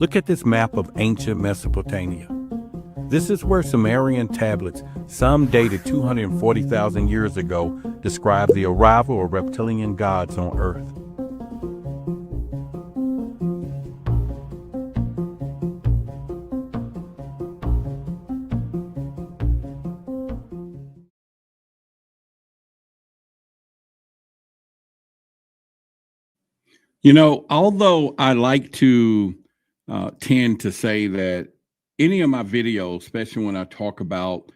Look at this map of ancient Mesopotamia. This is where Sumerian tablets, some dated 240,000 years ago, describe the arrival of reptilian gods on Earth. You know, although I like to tend to say that any of my videos, especially when I talk about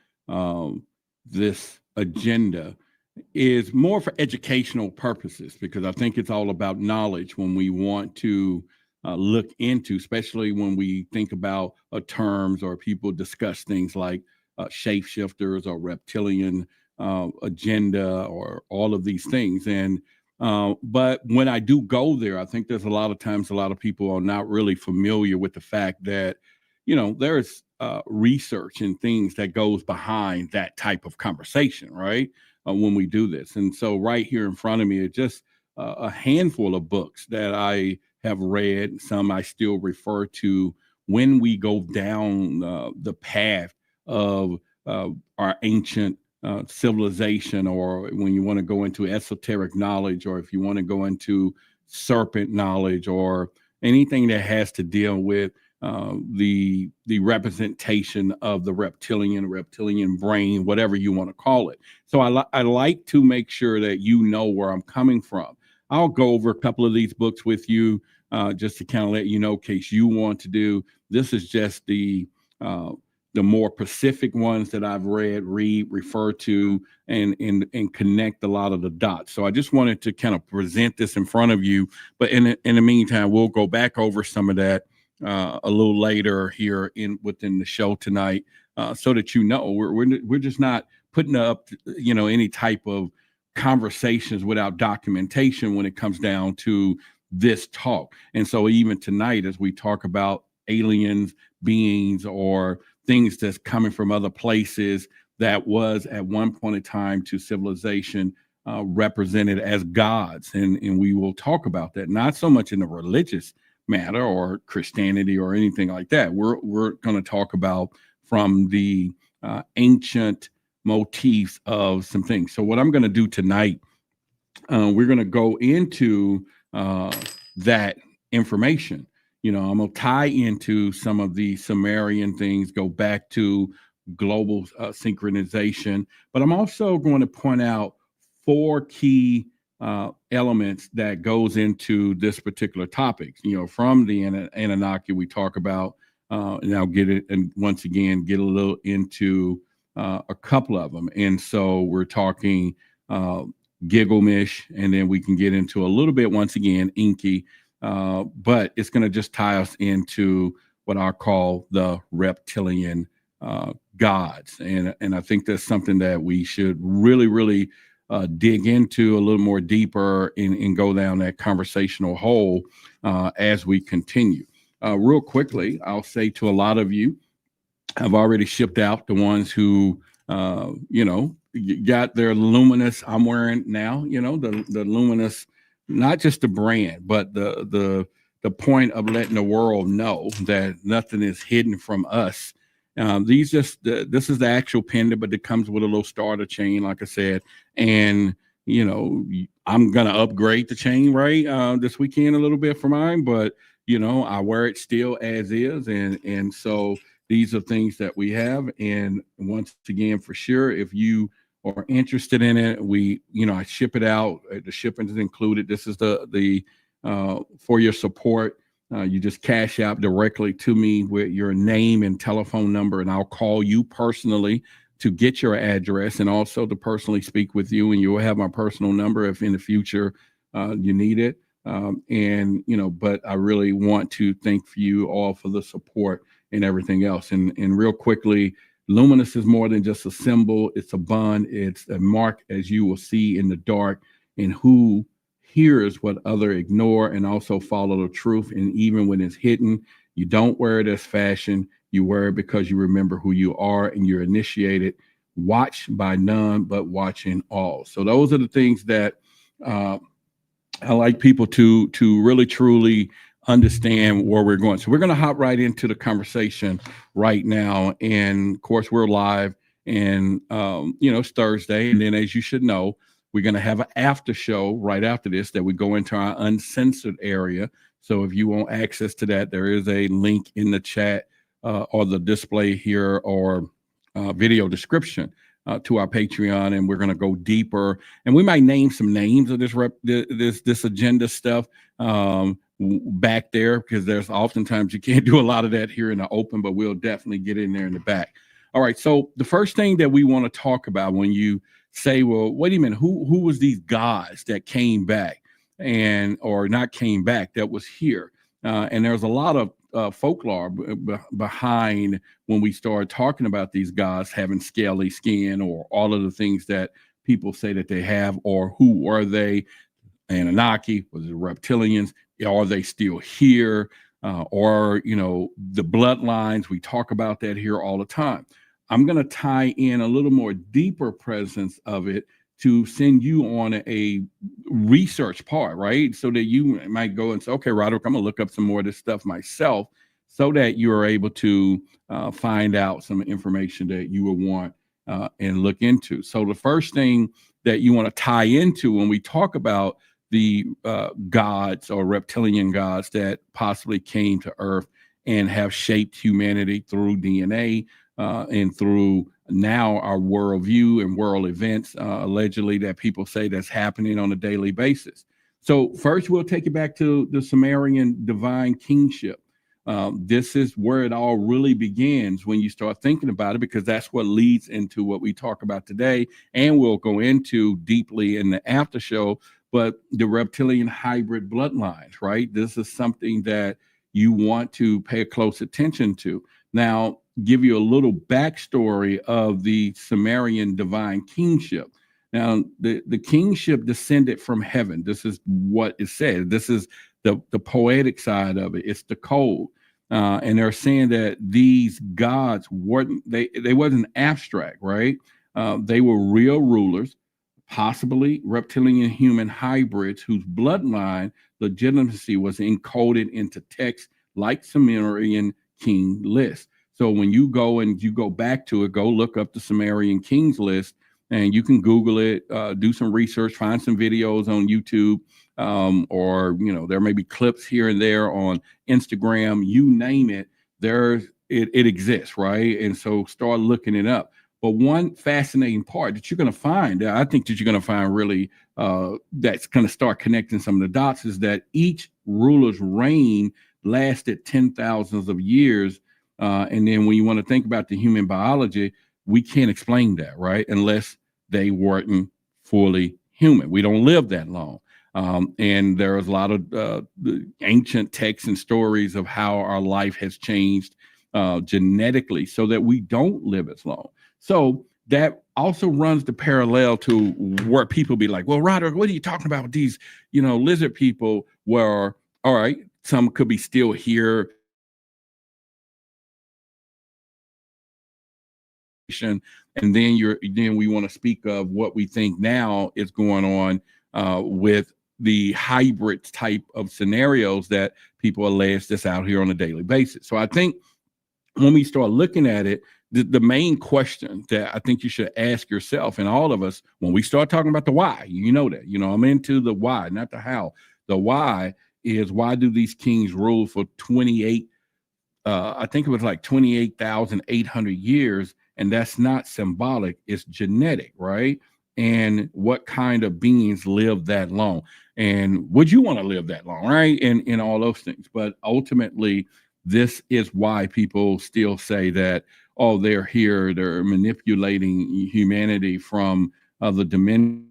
this agenda, is more for educational purposes, because I think it's all about knowledge when we want to look into, especially when we think about terms or people discuss things like shapeshifters or reptilian agenda or all of these things. And but when I do go there, I think there's a lot of times a lot of people are not really familiar with the fact that, you know, there's research and things that goes behind that type of conversation, right? When we do this. And so right here in front of me is just a handful of books that I have read. Some I still refer to when we go down the path of our ancient civilization, or when you want to go into esoteric knowledge, or if you want to go into serpent knowledge, or anything that has to deal with the representation of the reptilian brain, whatever you want to call it. So I like to make sure that you know where I'm coming from. I'll go over a couple of these books with you just to kind of let you know in case you want to do. This is just the more specific ones that I've refer to, and connect a lot of the dots. So I just wanted to kind of present this in front of you. But in the meantime, we'll go back over some of that a little later here within the show tonight, so that you know we're just not putting up, you know, any type of conversations without documentation when it comes down to this talk. And so even tonight, as we talk about aliens, beings, or things that's coming from other places that was at one point in time to civilization represented as gods. And we will talk about that, not so much in a religious matter or Christianity or anything like that. We're going to talk about from the ancient motifs of some things. So what I'm going to do tonight, we're going to go into that information. You know, I'm going to tie into some of the Sumerian things, go back to global synchronization, but I'm also going to point out 4 key elements that goes into this particular topic. You know, from the Anunnaki we talk about, and I'll get it, and once again, get a little into a couple of them. And so we're talking Gilgamesh, and then we can get into a little bit, once again, Enki. But it's going to just tie us into what I call the reptilian gods. And I think that's something that we should really dig into a little more deeper and go down that conversational hole as we continue. Real quickly, I'll say to a lot of you, I've already shipped out the ones who, you know, got their luminous. I'm wearing now, you know, the luminous, not just the brand, but the point of letting the world know that nothing is hidden from us. This is the actual pendant, but it comes with a little starter chain, like I said. And, you know, I'm going to upgrade the chain, right, this weekend a little bit for mine, but, you know, I wear it still as is. And so these are things that we have. And once again, for sure, if you are interested in it, I ship it out. The shipping is included. This is the for your support. You just cash out directly to me with your name and telephone number, and I'll call you personally to get your address, and also to personally speak with you. And you'll have my personal number if in the future you need it. And, you know, but I really want to thank you all for the support and everything else. And real quickly, luminous is more than just a symbol. It's a bond. It's a mark, as you will see in the dark, and who hears what other ignore, and also follow the truth. And even when it's hidden, you don't wear it as fashion. You wear it because you remember who you are, and you're initiated. Watched by none, but watching all. So those are the things that I like people to really truly understand where we're going. So we're going to hop right into the conversation right now. And of course, we're live, and it's Thursday. And then, as you should know, we're going to have an after show right after this that we go into our uncensored area. So if you want access to that, there is a link in the chat or the display here, or video description to our Patreon, and we're going to go deeper. And we might name some names of this agenda stuff back there, because there's oftentimes you can't do a lot of that here in the open, but we'll definitely get in there in the back. All right. So the first thing that we want to talk about, when you say, well, wait a minute, who was these gods that came back or not came back, that was here? And there's a lot of folklore behind when we start talking about these gods having scaly skin, or all of the things that people say that they have, or who are they? Anunnaki, was it reptilians? Are they still here? Or the bloodlines? We talk about that here all the time. I'm going to tie in a little more deeper presence of it to send you on a research part, right? So that you might go and say, okay, Roderick, I'm going to look up some more of this stuff myself, so that you are able to find out some information that you will want and look into. So the first thing that you want to tie into when we talk about the gods or reptilian gods that possibly came to Earth and have shaped humanity through DNA and through now our worldview and world events, allegedly, that people say that's happening on a daily basis. So first, we'll take you back to the Sumerian divine kingship. This is where it all really begins when you start thinking about it, because that's what leads into what we talk about today, and we'll go into deeply in the after show. But the reptilian hybrid bloodlines, right? This is something that you want to pay a close attention to. Now, give you a little backstory of the Sumerian divine kingship. Now, the kingship descended from heaven. This is what it says. This is the poetic side of it. It's the code. And they're saying that these gods they wasn't abstract, right? They were real rulers, possibly reptilian human hybrids whose bloodline legitimacy was encoded into text like Sumerian King List. So when you go back to it, go look up the Sumerian King's List, and you can Google it, do some research, find some videos on YouTube, or there may be clips here and there on Instagram, you name it. It exists, right? And so start looking it up. But one fascinating part that you're going to find, I think that you're going to find really that's going to start connecting some of the dots, is that each ruler's reign lasted 10,000s of years. And then when you want to think about the human biology, we can't explain that, right? Unless they weren't fully human. We don't live that long. And there's a lot of the ancient texts and stories of how our life has changed genetically so that we don't live as long. So that also runs the parallel to where people be like, well, Roderick, what are you talking about with these, lizard people? Where, all right, some could be still here. And then we want to speak of what we think now is going on with the hybrid type of scenarios that people allege that's out here on a daily basis. So I think when we start looking at it, the main question that I think you should ask yourself, and all of us, when we start talking about the why, I'm into the why, not the how. The why is, why do these kings rule for 28? I think it was like 28,800 years. And that's not symbolic, it's genetic, right? And what kind of beings live that long? And would you want to live that long, right? And all those things. But ultimately, this is why people still say that, oh, they're here, they're manipulating humanity from the dimension.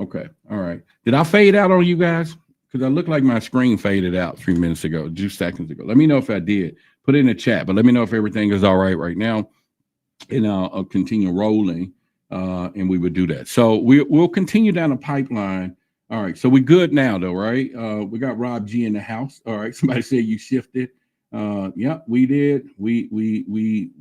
Okay. All right. Did I fade out on you guys? Because I look like my screen faded out 3 minutes ago, 2 seconds ago. Let me know if I did. Put it in the chat, but let me know if everything is all right now. And I'll continue rolling and we would do that. So we'll continue down the pipeline. All right, so we're good now, though, right? We got Rob G in the house. All right, somebody said you shifted. Yeah, we did. We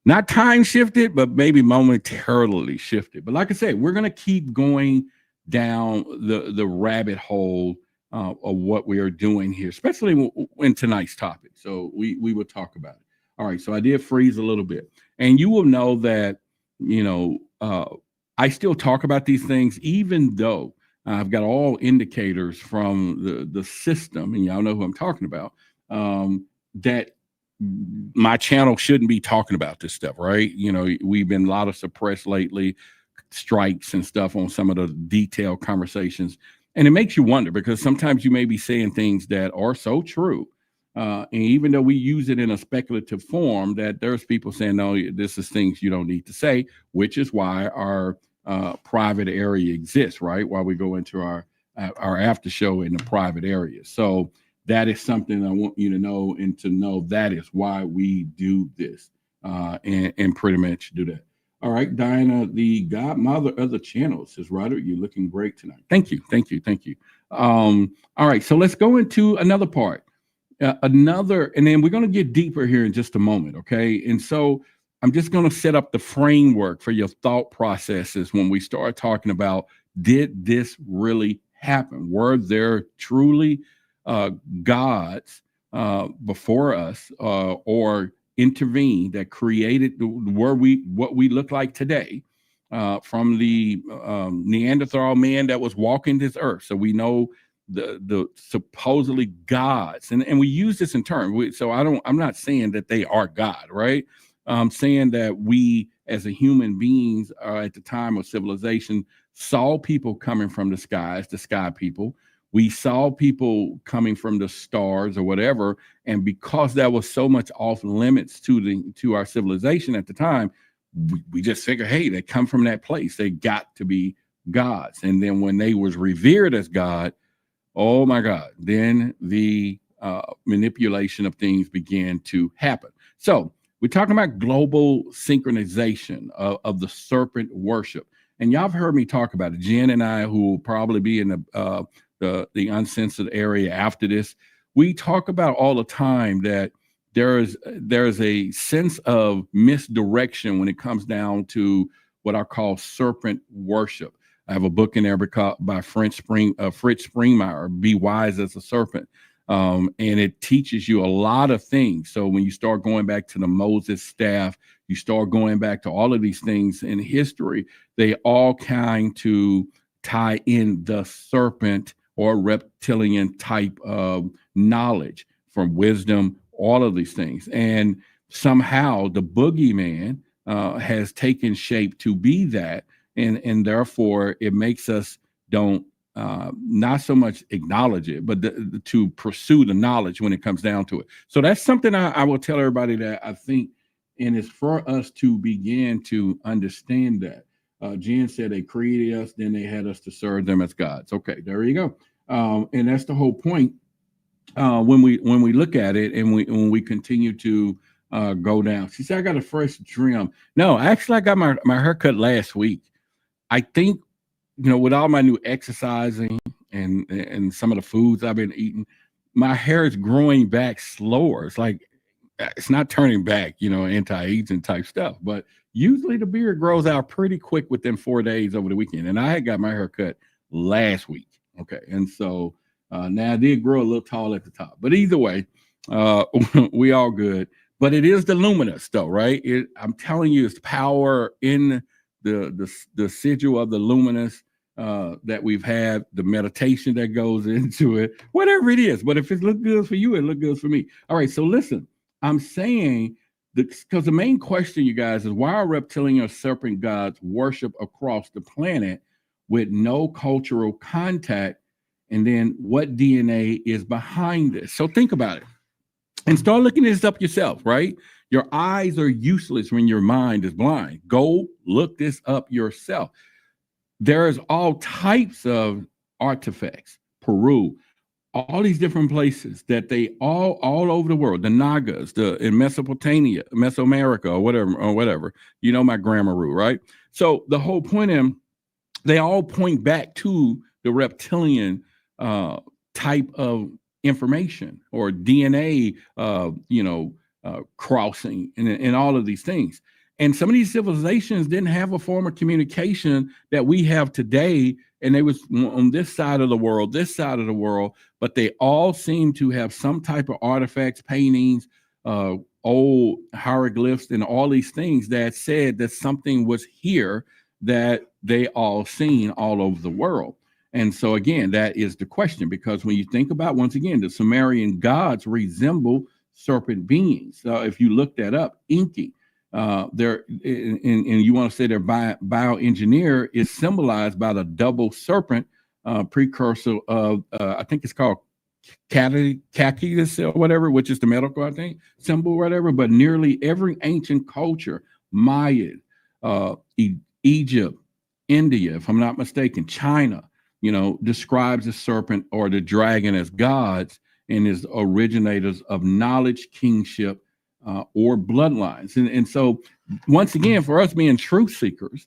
not time shifted, but maybe momentarily shifted. But like I said, we're gonna keep going down the rabbit hole of what we are doing here, especially in tonight's topic. So we will talk about it. All right, so I did freeze a little bit, and you will know that I still talk about these things, even though I've got all indicators from the system, and y'all know who I'm talking about, that my channel shouldn't be talking about this stuff, right? We've been a lot of suppressed lately, strikes and stuff on some of the detailed conversations. And it makes you wonder, because sometimes you may be saying things that are so true. And even though we use it in a speculative form, that there's people saying, no, this is things you don't need to say, which is why our private area exists, right? While we go into our after show in the private area. So that is something I want you to know, and to know that is why we do this, and pretty much do that. All right, Diana, the godmother of the channel, says, Roderick, you're looking great tonight. Thank you. All right, so let's go into another part. And then we're going to get deeper here in just a moment, okay? And so I'm just going to set up the framework for your thought processes when we start talking about, did this really happen? Were there truly gods before us, or intervened, that created what we look like today, from the Neanderthal man that was walking this earth? So we know the supposedly gods, and we use this in terms. So I'm not saying that they are God, right? I'm saying that we, as a human beings, at the time of civilization, saw people coming from the skies, the sky people. We saw people coming from the stars or whatever, and because that was so much off limits to our civilization at the time, we just figured, hey, they come from that place, they got to be gods. And then when they was revered as God, oh my God, then the manipulation of things began to happen. So we're talking about global synchronization of the serpent worship. And y'all have heard me talk about it. Jen and I, who will probably be in the uncensored area after this, we talk about all the time that there's a sense of misdirection when it comes down to what I call serpent worship. I have a book in there by Fritz Springmeier, Be Wise as a Serpent. And it teaches you a lot of things. So when you start going back to the Moses staff, you start going back to all of these things in history, they all kind to tie in the serpent or reptilian type of knowledge, from wisdom, all of these things. And somehow the boogeyman has taken shape to be that. And therefore it makes us don't not so much acknowledge it, but to pursue the knowledge when it comes down to it. So that's something I will tell everybody that I think, and it's for us to begin to understand that. Jen said they created us, then they had us to serve them as gods. Okay, there you go. And that's the whole point. When we look at it, and when we continue to go down. She said, I got a fresh trim. No, actually I got my haircut last week. I think, with all my new exercising and some of the foods I've been eating, my hair is growing back slower. It's like, it's not turning back, anti-aging type stuff, but usually the beard grows out pretty quick within 4 days over the weekend. And I had got my hair cut last week. Okay. And so now I did grow a little tall at the top, but either way, we all good. But it is the luminous though, right? I'm telling you, it's power in the sigil of the luminous that we've had, the meditation that goes into it, whatever it is. But if it looks good for you, it looks good for me. All right, so listen, I'm saying, because the main question, you guys, is why are reptilian or serpent gods worship across the planet with no cultural contact? And then what DNA is behind this? So think about it and start looking this up yourself, right? Your eyes are useless when your mind is blind. Go look this up yourself. There's all types of artifacts. Peru, all these different places that they all over the world, the Nagas, in Mesopotamia, Mesoamerica, or whatever. You know my grammar rule, right? So the whole point in they all point back to the reptilian type of information or DNA, crossing and all of these things. And some of these civilizations didn't have a form of communication that we have today. And they was on this side of the world, but they all seem to have some type of artifacts, paintings, old hieroglyphs, and all these things that said that something was here that they all seen all over the world. And so again, that is the question, because when you think about, once again, the Sumerian gods resemble serpent beings. If you look that up, Enki, they're and you want to say their bioengineer is symbolized by the double serpent, precursor of I think it's called Cactus or whatever, which is the medical, I think, symbol or whatever. But nearly every ancient culture, Mayan, Egypt, India, if I'm not mistaken, China, describes the serpent or the dragon as gods and as originators of knowledge, kingship, or bloodlines. And so, once again, for us being truth seekers,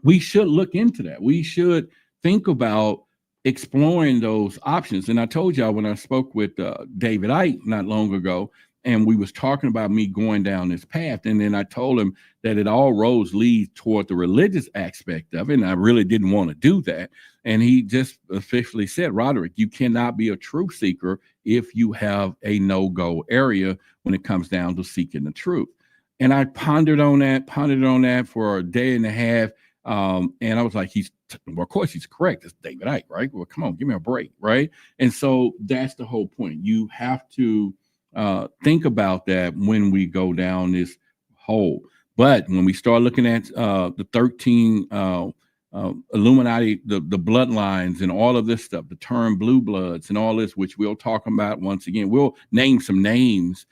we should look into that. We should think about exploring those options. And I told y'all when I spoke with David Icke not long ago, and we was talking about me going down this path, and then I told him that it all roads lead toward the religious aspect of it, and I really didn't want to do that. And he just officially said, Roderick, you cannot be a truth seeker if you have a no-go area when it comes down to seeking the truth. And I pondered on that for a day and a half. And I was like, well, of course he's correct. It's David Icke, right? Well, come on, give me a break, right? And so that's the whole point. You have to think about that when we go down this hole. But when we start looking at the 13 Illuminati, the bloodlines and all of this stuff, the term blue bloods and all this, which we'll talk about once again, we'll name some names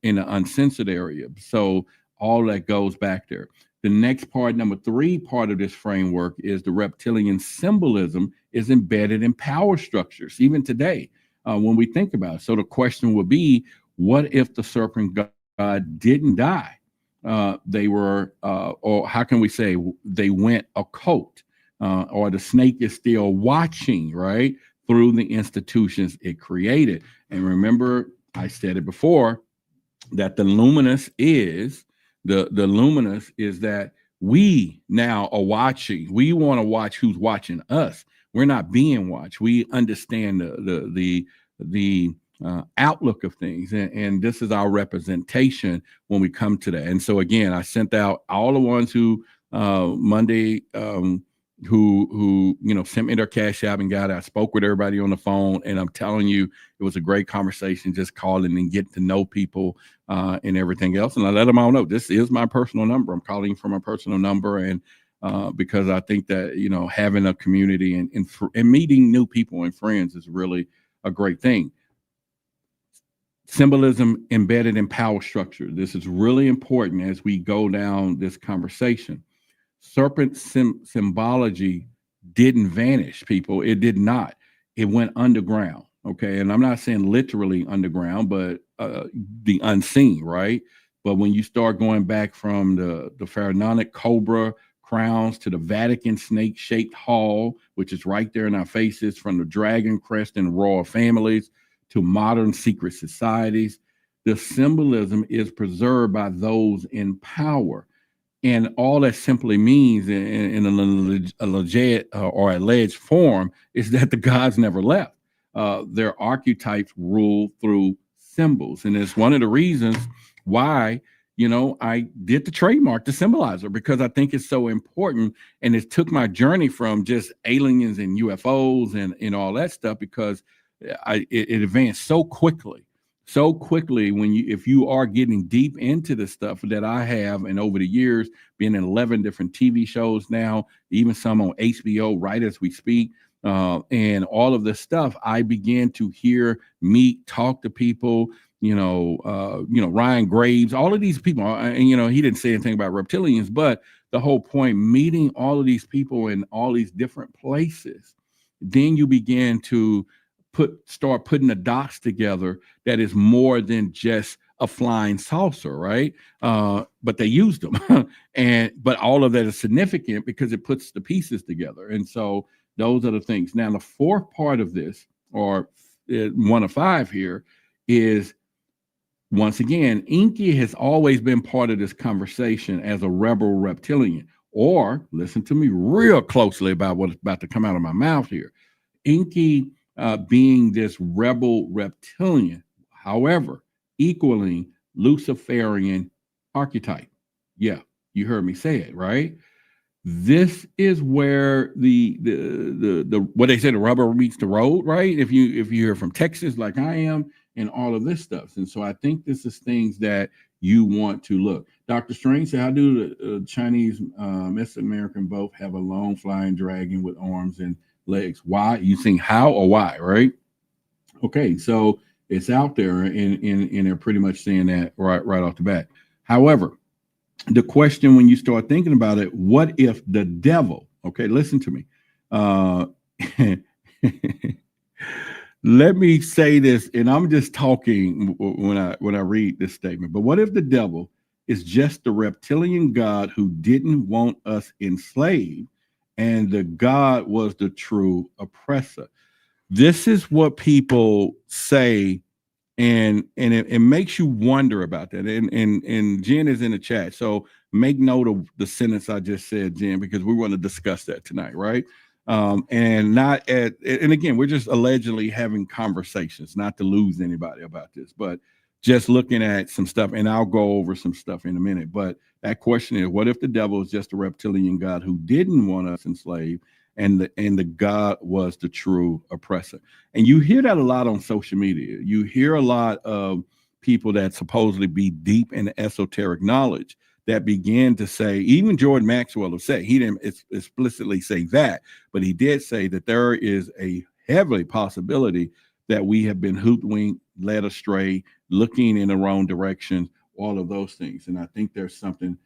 in the uncensored area. So all that goes back there. The next part, number 3 part of this framework, is the reptilian symbolism is embedded in power structures, even today, when we think about it. So the question would be, what if the serpent god didn't die? They were, or how can we say they went occult, or the snake is still watching, right, through the institutions it created. And remember, I said it before, that the luminous is that we now are watching. We want to watch who's watching us. We're not being watched. We understand the outlook of things, and this is our representation when we come to that. And so again, I sent out all the ones who Monday who sent me their Cash App and got it. I spoke with everybody on the phone, and I'm telling you, it was a great conversation, just calling and getting to know people and everything else. And I let them all know this is my personal number. I'm calling from a personal number, and because I think that having a community and meeting new people and friends is really a great thing. Symbolism embedded in power structure. This is really important as we go down this conversation. Serpent symbology didn't vanish, people. It did not. It went underground. Okay. And I'm not saying literally underground, but the unseen, right? But when you start going back from the pharaonic cobra crowns to the Vatican snake-shaped hall, which is right there in our faces, from the dragon crest and royal families to modern secret societies, the symbolism is preserved by those in power. And all that simply means in a legit or alleged form is that the gods never left. Their archetypes rule through symbols. And it's one of the reasons why, I did the trademark, the symbolizer, because I think it's so important. And it took my journey from just aliens and UFOs and all that stuff, because it advanced so quickly if you are getting deep into the stuff that I have, and over the years being in 11 different TV shows now, even some on HBO right as we speak, and all of this stuff, I began to talk to people, Ryan Graves, all of these people, and he didn't say anything about reptilians, but the whole point, meeting all of these people in all these different places, then you begin to start putting the dots together that is more than just a flying saucer, right? But they used them, but all of that is significant because it puts the pieces together. And so those are the things. Now, the fourth part of this, or one of five here, is once again, Enki has always been part of this conversation as a rebel reptilian. Or listen to me real closely about what's about to come out of my mouth here. Enki being this rebel reptilian, however, equaling Luciferian archetype. Yeah, you heard me say it, right? This is where the what they say, the rubber meets the road, right? If you're from Texas like I am, and all of this stuff. And so I think this is things that you want to look. Dr. Strange said, how do the Chinese Mesoamerican both have a long flying dragon with arms and legs? Why? You think how or why, right? Okay, so it's out there, and they're pretty much saying that right off the bat. However, the question when you start thinking about it, what if the devil, okay, listen to me. Let me say this, and I'm just talking when I read this statement, but what if the devil is just the reptilian god who didn't want us enslaved, and the god was the true oppressor? This is what people say, and it makes you wonder about that. And Jen is in the chat, so make note of the sentence I just said, Jen, because we want to discuss that tonight, right? And again, we're just allegedly having conversations, not to lose anybody about this, but just looking at some stuff, and I'll go over some stuff in a minute. But that question is, what if the devil is just a reptilian god who didn't want us enslaved, and the god was the true oppressor? And you hear that a lot on social media. You hear a lot of people that supposedly be deep in esoteric knowledge that began to say, even Jordan Maxwell have said, he didn't explicitly say that, but he did say that there is a heavy possibility that we have been hoodwinked, led astray, looking in the wrong direction, all of those things. And I think there's something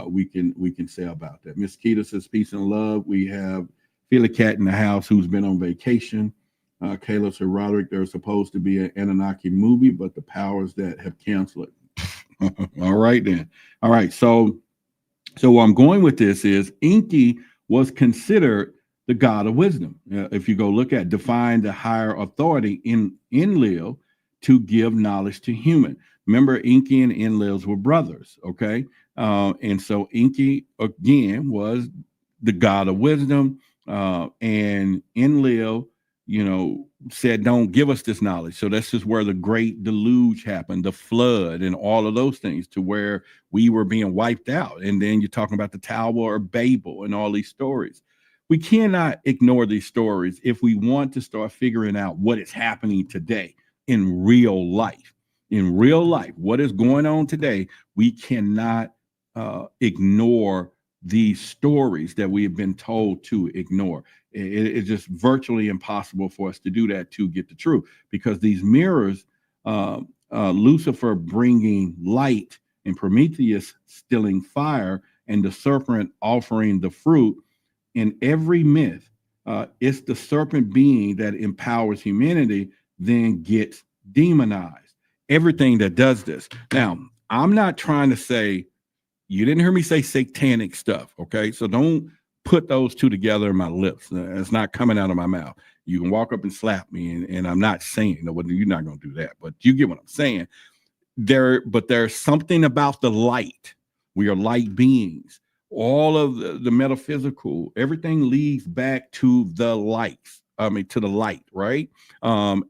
we can say about that. Miss Keita says, peace and love. We have Feel a Cat in the house who's been on vacation. Kayla said, Roderick, there's supposed to be an Anunnaki movie, but the powers that have canceled it. All right, then. All right. So where I'm going with this is Enki was considered the god of wisdom. If you go look at define the higher authority in Enlil to give knowledge to human. Remember, Enki and Enlils were brothers. Okay. And so Enki again was the god of wisdom, and Enlil, said, don't give us this knowledge. So this is where the great deluge happened, the flood and all of those things, to where we were being wiped out. And then you're talking about the Tower of Babel and all these stories. We cannot ignore these stories if we want to start figuring out what is happening today in real life. In real life, what is going on today, we cannot ignore these stories that we have been told to ignore. It's just virtually impossible for us to do that, to get the truth, because these mirrors, Lucifer bringing light and Prometheus stealing fire and the serpent offering the fruit, in every myth, it's the serpent being that empowers humanity then gets demonized. Everything that does this. Now, I'm not trying to say, you didn't hear me say satanic stuff, okay? So don't put those two together in my lips. It's not coming out of my mouth. You can walk up and slap me, and I'm not saying, no, you're not going to do that, but you get what I'm saying. But there's something about the light. We are light beings. All of the metaphysical, everything leads back to the lights. To the light, right? But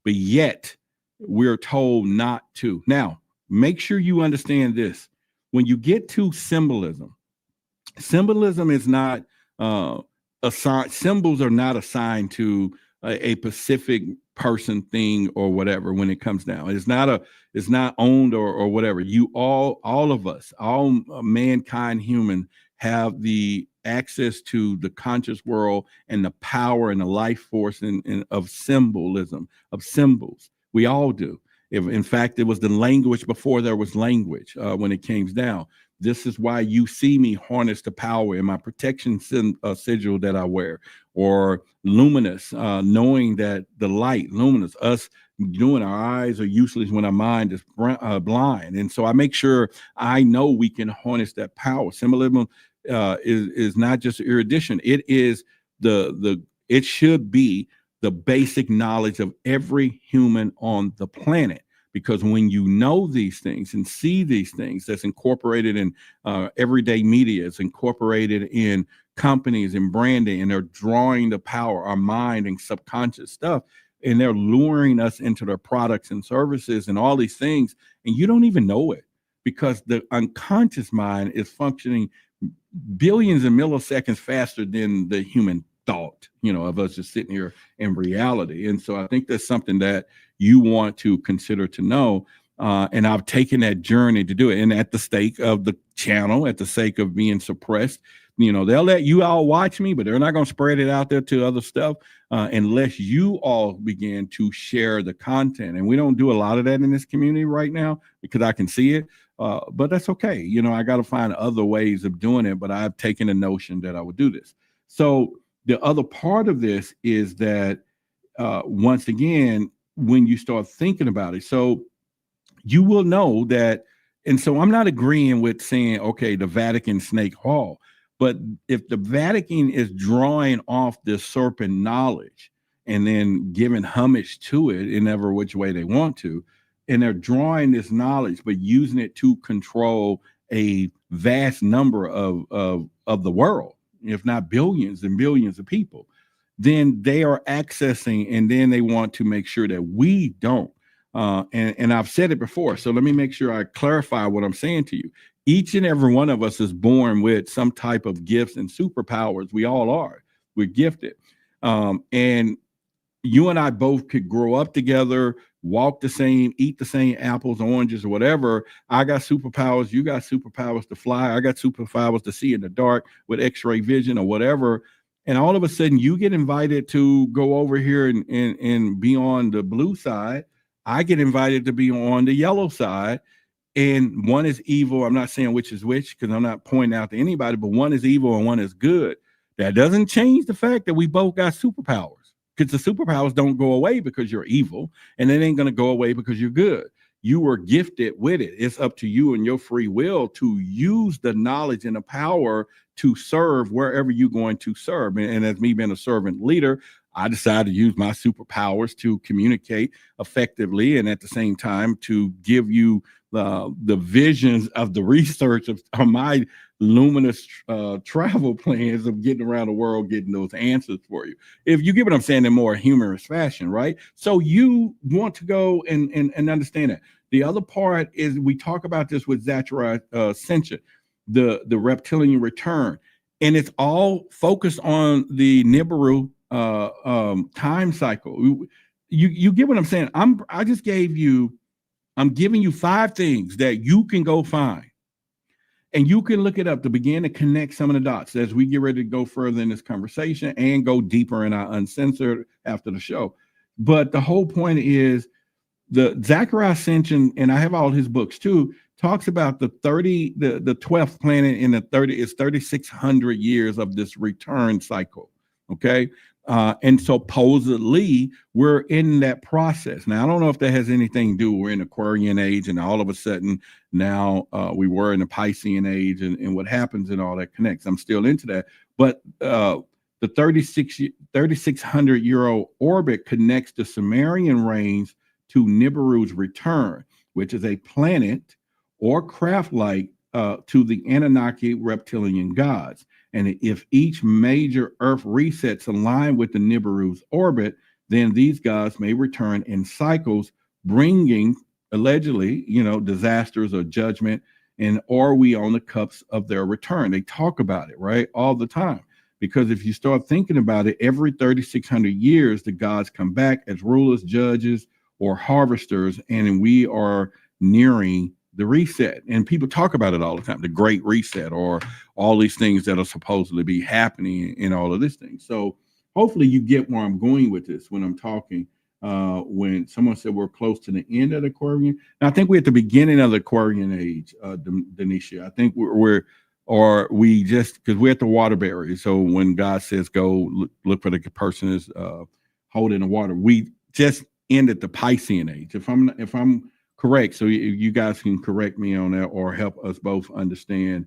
yet we're told not to. Now, make sure you understand this. When you get to symbolism is not assigned. Symbols are not assigned to a specific person, thing, or whatever. When it comes down, it's not owned or whatever. You all of us, all mankind, human, have the access to the conscious world and the power and the life force of symbolism, of symbols. We all do. In fact, it was the language before there was language when it came down. This is why you see me harness the power in my protection sigil that I wear, or luminous, knowing that the light, luminous, us doing our eyes are useless when our mind is blind. And so I make sure I know we can harness that power. Symbolism is not just erudition. It is it should be the basic knowledge of every human on the planet. Because when you know these things and see these things, that's incorporated in everyday media, it's incorporated in companies and branding, and they're drawing the power, our mind and subconscious stuff, and they're luring us into their products and services and all these things, and you don't even know it, because the unconscious mind is functioning billions of milliseconds faster than the human thought, of us just sitting here in reality. And so I think that's something that you want to consider to know. And I've taken that journey to do it. And at the stake of the channel, at the sake of being suppressed, they'll let you all watch me, but they're not going to spread it out there to other stuff unless you all begin to share the content. And we don't do a lot of that in this community right now because I can see it. But that's okay. I got to find other ways of doing it. But I've taken a notion that I would do this. So the other part of this is that once again, when you start thinking about it, so you will know that. And so I'm not agreeing with saying, okay, the Vatican snake hall, but if the Vatican is drawing off this serpent knowledge and then giving homage to it in every which way they want to, and they're drawing this knowledge, but using it to control a vast number of the world, if not billions and billions of people, then they are accessing, and then they want to make sure that we don't. And I've said it before, so let me make sure I clarify what I'm saying to you. Each and every one of us is born with some type of gifts and superpowers. We all are. We're gifted. And you and I both could grow up together, walk the same, eat the same apples, oranges, or whatever. I got superpowers. You got superpowers to fly. I got superpowers to see in the dark with X-ray vision or whatever. And all of a sudden you get invited to go over here and be on the blue side. I get invited to be on the yellow side. And one is evil. I'm not saying which is which because I'm not pointing out to anybody, but one is evil and one is good. That doesn't change the fact that we both got superpowers. Because the superpowers don't go away because you're evil, and it ain't going to go away because you're good. You were gifted with it. It's up to you and your free will to use the knowledge and the power to serve wherever you're going to serve. And as me being a servant leader, I decided to use my superpowers to communicate effectively and at the same time to give you the visions of the research of my luminous travel plans of getting around the world, getting those answers for you. If you get what I'm saying in more humorous fashion, right? So you want to go and understand that. The other part is we talk about this with Zachariah Censored, the reptilian return. And it's all focused on the Nibiru time cycle. You get what I'm saying? I'm giving you 5 things that you can go find. And you can look it up to begin to connect some of the dots as we get ready to go further in this conversation and go deeper in our uncensored after the show. But the whole point is the Zachariah Ascension, and I have all his books too, talks about the 12th planet in the 3,600 years of this return cycle. Okay. And supposedly we're in that process. Now, I don't know if that has anything to do. We're in Aquarian age, and all of a sudden now we were in the Piscean age, and what happens and all that connects. I'm still into that. But the 3,600-year-old orbit connects the Sumerian reigns to Nibiru's return, which is a planet or craft-like to the Anunnaki reptilian gods. And if each major Earth resets align with the Nibiru's orbit, then these gods may return in cycles, bringing allegedly, disasters or judgment. And are we on the cups of their return? They talk about it, right, all the time. Because if you start thinking about it, every 3,600 years, the gods come back as rulers, judges, or harvesters, and we are nearing the reset. And people talk about it all the time, the great reset, or all these things that are supposedly be happening in all of this thing. So hopefully you get where I'm going with this when I'm talking. when someone said we're close to the end of the Aquarian. And I think we're at the beginning of the Aquarian age, Denisha. I think we just, because we're at the Waterbury. So when God says go look for the person is holding the water, we just ended the Piscean age. If I'm correct, so you guys can correct me on that or help us both understand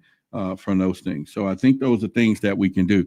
from those things. So I think those are things that we can do.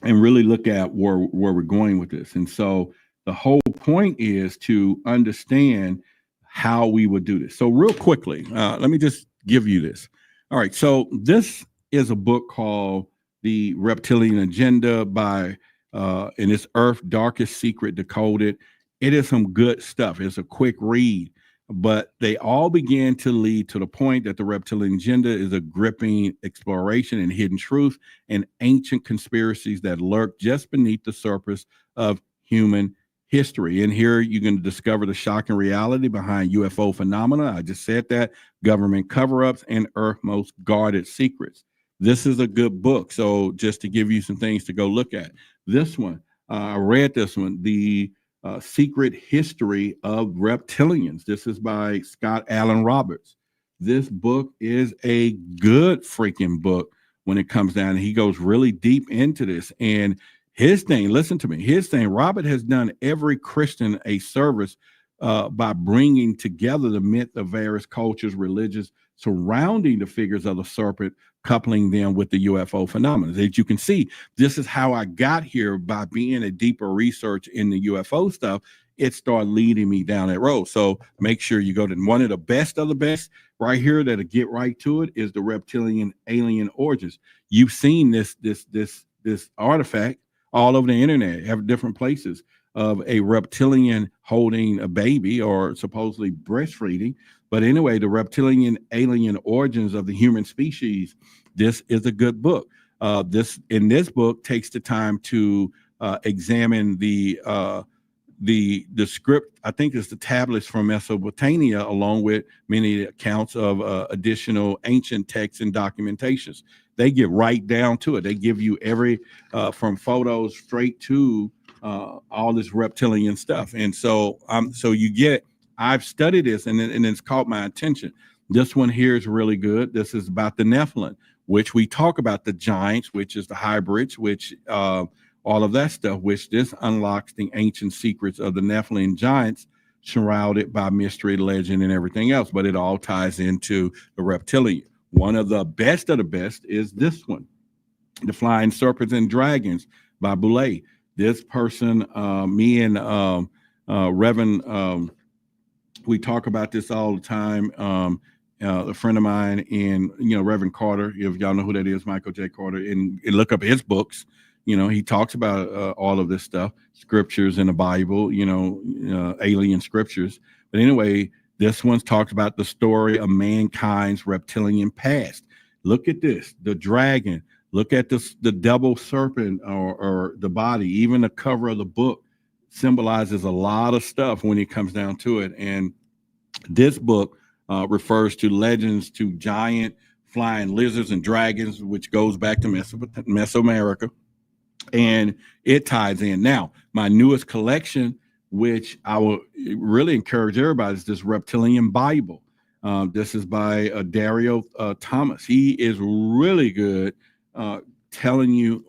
And really look at where we're going with this. And so the whole point is to understand how we would do this. So real quickly, let me just give you this. All right. So this is a book called The Reptilian Agenda by, and it's Earth's Darkest Secret Decoded. It is some good stuff. It's a quick read, but they all began to lead to the point that the reptilian agenda is a gripping exploration and hidden truth and ancient conspiracies that lurk just beneath the surface of human history. And here you're going to discover the shocking reality behind UFO phenomena. I just said that, government cover-ups, and Earth's most guarded secrets. This is a good book. So just to give you some things to go look at. This one, I read this one, the Secret History of Reptilians. This is by Scott Allen Roberts. This book is a good freaking book when it comes down. He goes really deep into this. And his thing, listen to me, his thing, Robert has done every Christian a service by bringing together the myth of various cultures, religions surrounding the figures of the serpent, coupling them with the UFO phenomena. As you can see, this is how I got here by being a deeper research in the UFO stuff. It started leading me down that road. So make sure you go to one of the best right here that'll get right to it is the Reptilian Alien Origins. You've seen this artifact all over the internet, have different places of a reptilian holding a baby or supposedly breastfeeding. But anyway, the Reptilian Alien Origins of the Human Species, this is a good book. This book takes the time to examine the script. I think it's the tablets from Mesopotamia, along with many accounts of additional ancient texts and documentations. They get right down to it. They give you every from photos straight to all this reptilian stuff. And so you get, I've studied this and it's caught my attention. This one here is really good. This is about the Nephilim, which we talk about the giants, which is the hybrids, which all of that stuff, which this unlocks the ancient secrets of the Nephilim giants shrouded by mystery, legend, and everything else. But it all ties into the reptilian. One of the best is this one, The Flying Serpents and Dragons by Boulay. This person, me and Reverend, we talk about this all the time. A friend of mine and, Reverend Carter, if y'all know who that is, Michael J. Carter, and look up his books. He talks about all of this stuff, scriptures in the Bible, alien scriptures. But anyway, this one's talked about the story of mankind's reptilian past. Look at this, the dragon. Look at this, the double serpent or the body. Even the cover of the book symbolizes a lot of stuff when it comes down to it. And this book refers to legends to giant flying lizards and dragons, which goes back to Mesoamerica. And it ties in. Now, my newest collection, which I will really encourage everybody, is this Reptilian Bible. This is by Dario Thomas. He is really good telling you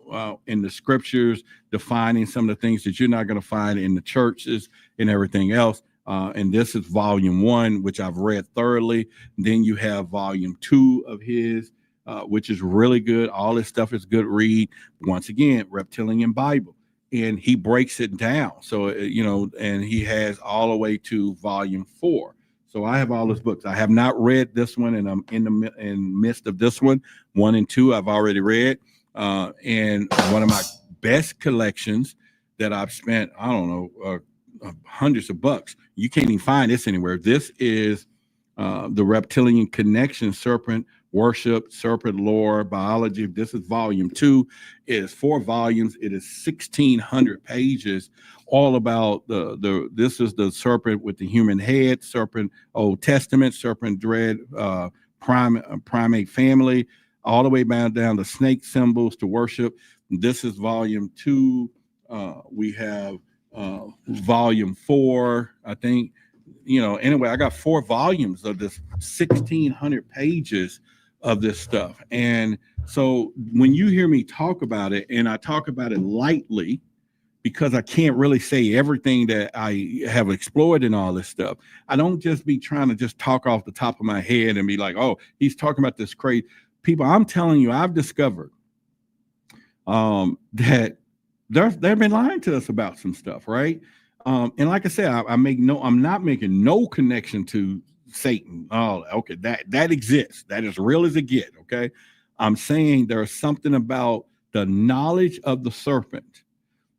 in the scriptures, defining some of the things that you're not going to find in the churches and everything else. And this is volume 1, which I've read thoroughly. Then you have volume 2 of his, which is really good. All this stuff is good read. Once again, Reptilian Bible. And he breaks it down. So, and he has all the way to volume 4. So I have all his books. I have not read this one, and I'm in the midst of this one. 1 and 2 I've already read. And one of my best collections that I've spent, I don't know, hundreds of bucks. You can't even find this anywhere. This is the Reptilian Connection, Serpent Worship, Serpent Lore, Biology. This is volume 2. It is 4 volumes. It is 1,600 pages, all about this is the serpent with the human head, serpent Old Testament, serpent dread, primate family, all the way down to snake symbols to worship. This is volume 2. We have volume 4, I think. Anyway, I got 4 volumes of this 1,600 pages of this stuff. And so when you hear me talk about it, and I talk about it lightly, because I can't really say everything that I have explored in all this stuff. I don't just be trying to just talk off the top of my head and be like, oh, he's talking about this crazy. People, I'm telling you, I've discovered that they've been lying to us about some stuff, right? And like I said, I'm not making no connection to Satan. Oh, okay, that exists. That is real as it gets. Okay, I'm saying there's something about the knowledge of the serpent,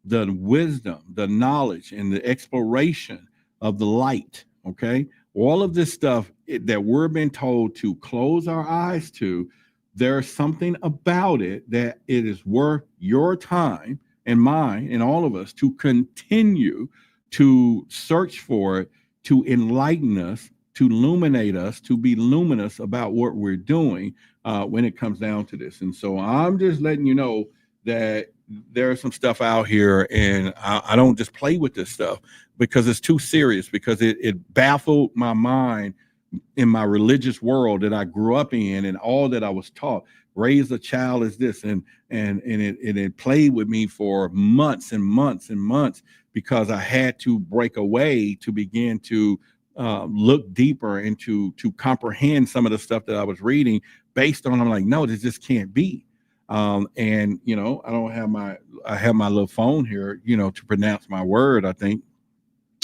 the wisdom, the knowledge, and the exploration of the light. Okay, all of this stuff that we're being told to close our eyes to. There's something about it that it is worth your time and mine and all of us to continue to search for it, to enlighten us, to illuminate us, to be luminous about what we're doing when it comes down to this. And so I'm just letting you know that there's some stuff out here, and I don't just play with this stuff because it's too serious, because it baffled my mind in my religious world that I grew up in, and all that I was taught. Raise a child as this, and it played with me for months and months and months, because I had to break away to begin to look deeper and to comprehend some of the stuff that I was reading based on. I'm like, no, this just can't be. And I have my little phone here, to pronounce my word. I think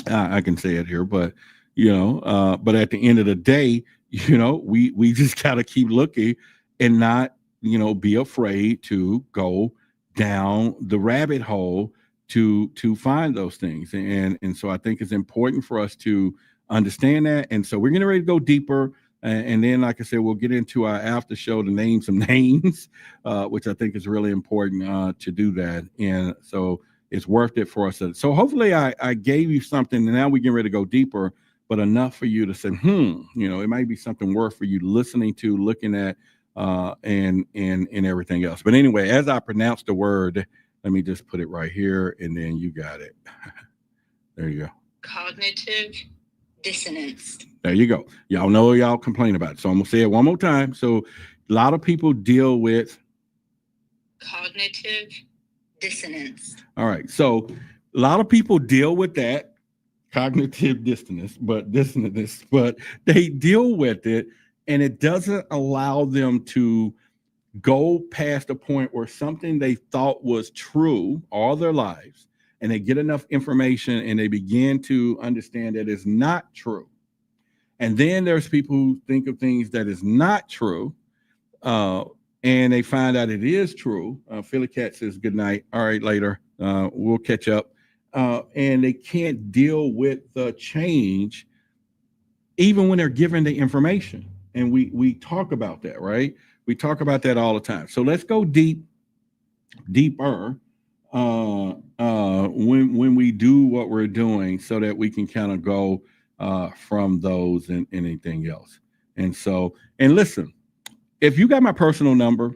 I can say it here, but but at the end of the day, we just got to keep looking and not, be afraid to go down the rabbit hole to find those things. And so I think it's important for us to understand that. And so we're getting ready to go deeper. And then, like I said, we'll get into our after show to name some names, which I think is really important to do that. And so it's worth it for us. So hopefully I gave you something, and now we get ready to go deeper, but enough for you to say, it might be something worth for you listening to, looking at, and everything else. But anyway, as I pronounce the word, let me just put it right here, and then you got it. There you go. Cognitive dissonance. There you go. Y'all know y'all complain about it. So I'm going to say it one more time. So a lot of people deal with cognitive dissonance. All right. So a lot of people deal with that cognitive dissonance, but they deal with it, and it doesn't allow them to go past the point where something they thought was true all their lives, and they get enough information and they begin to understand that it's not true. And then there's people who think of things that is not true, and they find out it is true. Philly Cat says good night. All right, later. We'll catch up. And they can't deal with the change even when they're given the information. And we talk about that, right? We talk about that all the time. So let's go deeper when we do what we're doing, so that we can kind of go from those and anything else. And so, and listen, if you got my personal number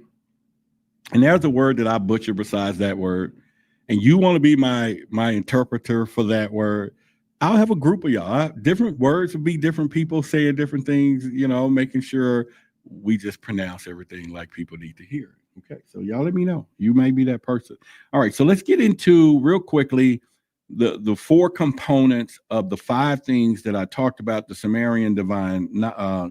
and there's a word that I butcher besides that word, and you want to be my interpreter for that word, I'll have a group of y'all. Different words will be different people saying different things, making sure we just pronounce everything like people need to hear it. Okay, so y'all let me know. You may be that person. All right, so let's get into real quickly the 4 components of the 5 things that I talked about: the Sumerian divine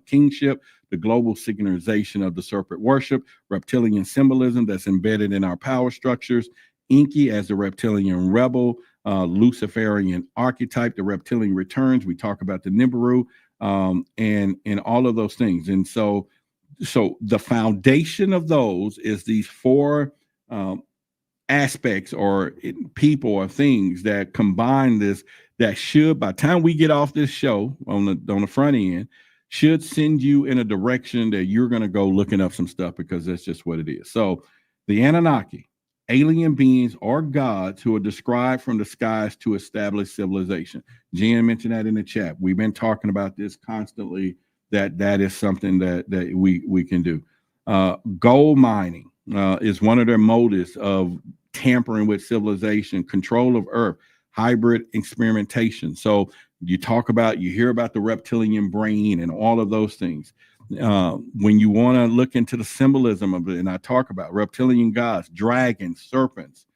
kingship, the global synchronization of the serpent worship, reptilian symbolism that's embedded in our power structures, Enki as the reptilian rebel, Luciferian archetype, the reptilian returns. We talk about the Nibiru, and all of those things. And so the foundation of those is these 4 aspects or people or things that combine this, that should, by the time we get off this show on the front end, should send you in a direction that you're going to go looking up some stuff, because that's just what it is. So the Anunnaki, alien beings or gods who are described from the skies to establish civilization. Jen mentioned that in the chat. We've been talking about this constantly, that is something that we can do. Gold mining is one of their motives of tampering with civilization, control of earth, hybrid experimentation. So you hear about the reptilian brain and all of those things. When you want to look into the symbolism of it, and I talk about reptilian gods, dragons, serpents,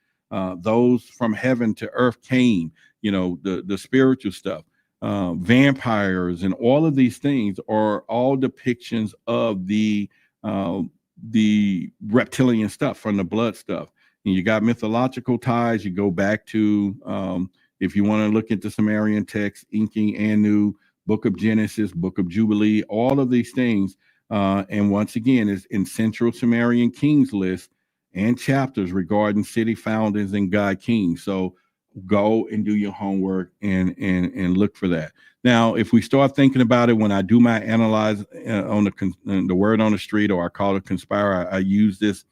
those from heaven to earth came, the spiritual stuff, vampires, and all of these things are all depictions of the reptilian stuff, from the blood stuff. And you got mythological ties. You go back to, if you want to look into Sumerian texts, Enki, Anu, Book of Genesis, Book of Jubilee, all of these things. And once again, is in Central Sumerian Kings List and chapters regarding city founders and god kings. So go and do your homework and look for that. Now, if we start thinking about it, when I do my analyze on the word on the street, or I call it conspire, I use this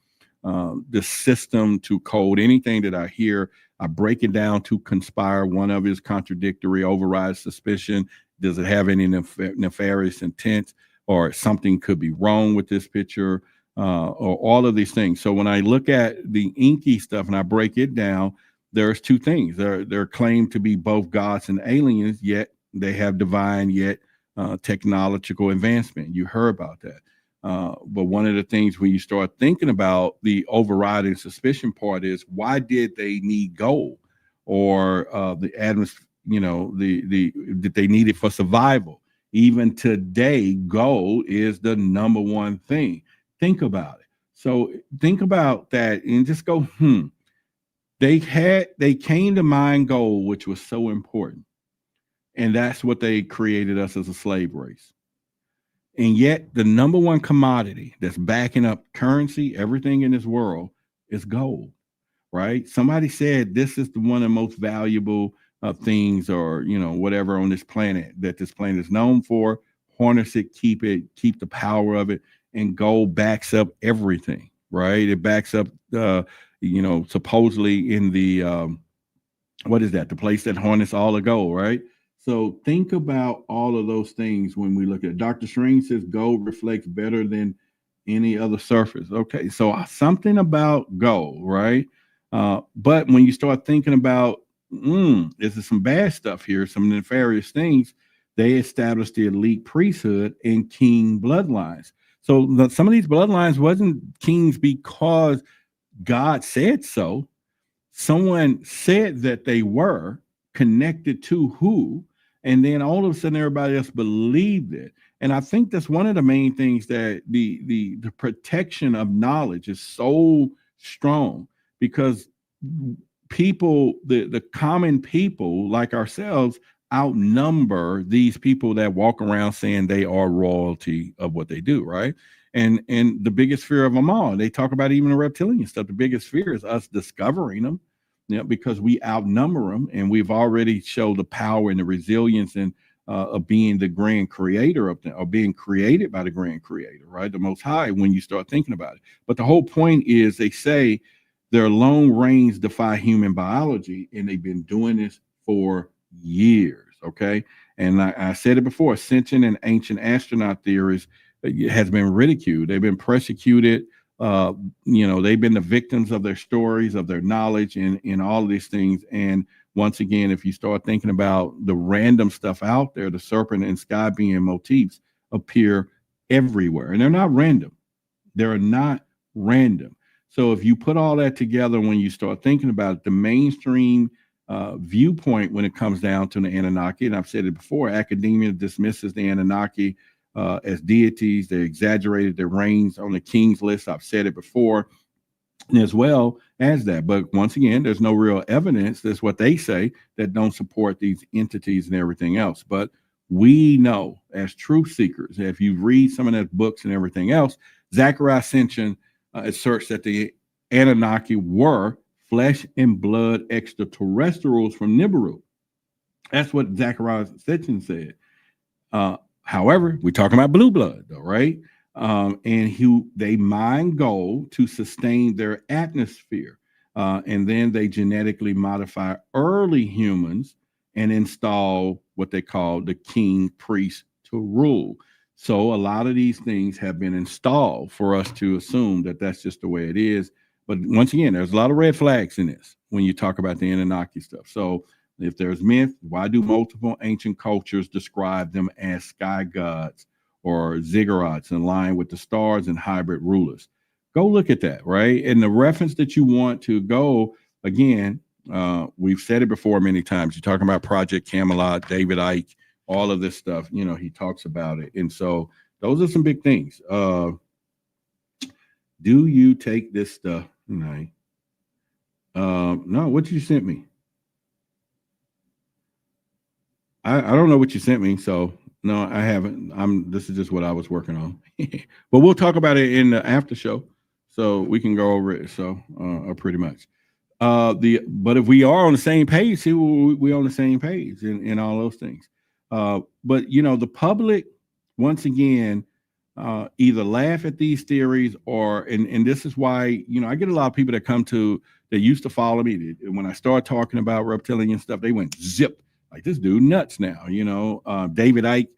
system to code anything that I hear. I break it down to conspire. One of it is contradictory, overrides suspicion. Does it have any nefarious intent, or something could be wrong with this picture, or all of these things? So when I look at the Enki stuff and I break it down, there's two things. They're claimed to be both gods and aliens, yet they have divine, yet technological advancement. You heard about that. But one of the things when you start thinking about the overriding suspicion part is, why did they need gold, or the atmosphere? That they need it for survival. Even today, gold is the number one thing. Think about it. So think about that and just go, They came to mine gold, which was so important. And that's what they created us as a slave race. And yet the number one commodity that's backing up currency, everything in this world, is gold, right? Somebody said this is one of the most valuable things, or whatever on this planet, that this planet is known for. Harness it, keep the power of it, and gold backs up everything, right? It backs up supposedly in the what is that, the place that harness all the gold, right? So think about all of those things when we look at it. Dr. Strange says gold reflects better than any other surface. Okay, so something about gold, right? But when you start thinking about is there some bad stuff here, some nefarious things, they established the elite priesthood and king bloodlines. So some of these bloodlines wasn't kings because God said so. Someone said that they were connected to who, and then all of a sudden everybody else believed it. And I think that's one of the main things, that the protection of knowledge is so strong, because people, the common people like ourselves, outnumber these people that walk around saying they are royalty of what they do, right? And the biggest fear of them all, they talk about even the reptilian stuff, the biggest fear is us discovering them, because we outnumber them, and we've already showed the power and the resilience and of being the grand creator of them, or being created by the grand creator, right? The Most High, when you start thinking about it. But the whole point is, they say their long reigns defy human biology, and they've been doing this for years, okay? And I said it before, ascension and ancient astronaut theories has been ridiculed. They've been persecuted. They've been the victims of their stories, of their knowledge, and all of these things. And once again, if you start thinking about the random stuff out there, the serpent and sky being motifs appear everywhere, and they're not random. They're not random. So if you put all that together, when you start thinking about it, the mainstream viewpoint when it comes down to the Anunnaki, and I've said it before, academia dismisses the Anunnaki as deities. They exaggerated their reigns on the King's List. I've said it before, as well as that. But once again, there's no real evidence. That's what they say, that don't support these entities and everything else. But we know, as truth seekers, if you read some of those books and everything else, Zechariah Ascension asserts that the Anunnaki were flesh and blood extraterrestrials from Nibiru. That's what Zechariah Ascension said. However, we're talking about blue blood, though, right? And they mine gold to sustain their atmosphere. And then they genetically modify early humans and install what they call the king priest to rule. So a lot of these things have been installed for us to assume that that's just the way it is. But once again, there's a lot of red flags in this when you talk about the Anunnaki stuff. So If there's myth, why do multiple ancient cultures describe them as sky gods or ziggurats in line with the stars and hybrid rulers? Go look at that, right? And the reference that you want to go, again, we've said it before many times. You're talking about Project Camelot, David Icke, all of this stuff, he talks about it. And so those are some big things. Do you take this stuff? No, what you sent me? I don't know what you sent me, so no, I haven't. This is just what I was working on. But we'll talk about it in the after show, so we can go over it. So pretty much. But if we are on the same page, see, we're on the same page in all those things. But the public, once again, either laugh at these theories or, and this is why, I get a lot of people that used to follow me. When I start talking about reptilian stuff, they went zip, like this dude nuts now, David Icke,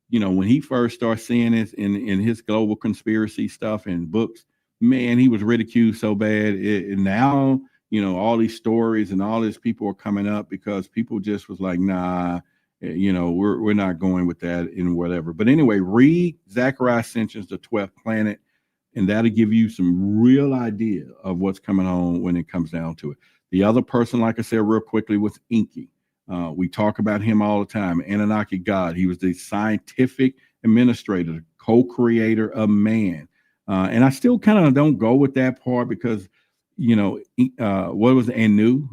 when he first started seeing this in his global conspiracy stuff and books, man, he was ridiculed so bad. And now, all these stories and all these people are coming up because people just was like, nah, we're not going with that and whatever. But anyway, read Zachariah Ascensions, the 12th planet, and that'll give you some real idea of what's coming on when it comes down to it. The other person, like I said, real quickly, was Enki. We talk about him all the time, Anunnaki God. He was the scientific administrator, co-creator of man. And I still kind of don't go with that part because, what was Anu?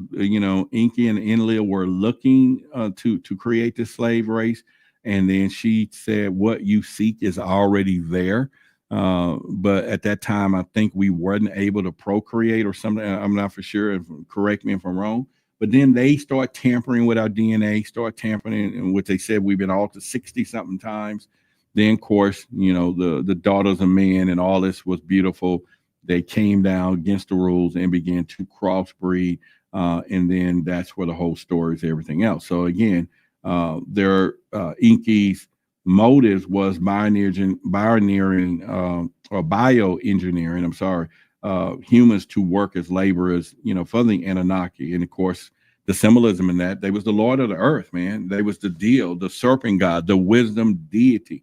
Enki and Enlil were looking to create this slave race. And then she said, what you seek is already there. But at that time, I think we weren't able to procreate or something. I'm not for sure. Correct me if I'm wrong. But then they start tampering with our DNA, start tampering in what they said we've been altered 60-something times. Then, of course, the daughters of men and all this was beautiful. They came down against the rules and began to crossbreed. And then that's where the whole story is, everything else. So again, Enki's motives was bioengineering, humans to work as laborers, for the Anunnaki. And of course, the symbolism in that, they was the Lord of the earth, man. They was the deal, the serpent god, the wisdom deity.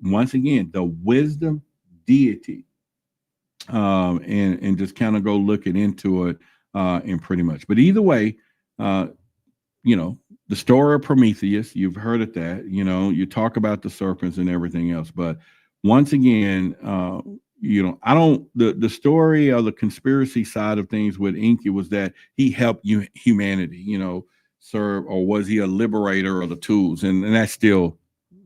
Once again, the wisdom deity. And just kind of go looking into it and pretty much. But either way, the story of Prometheus, you've heard of that, you talk about the serpents and everything else. But once again, the story of the conspiracy side of things with Enki was that he helped humanity, serve, or was he a liberator of the tools? And that's still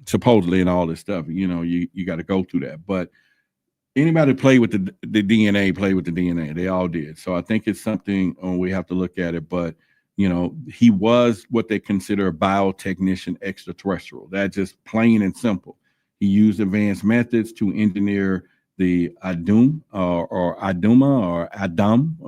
supposedly in all this stuff, you got to go through that. But anybody play with the DNA, play with the DNA. They all did. So I think it's something we have to look at it. But, he was what they consider a biotechnician extraterrestrial. That's just plain and simple. He used advanced methods to engineer the Adam or Adam or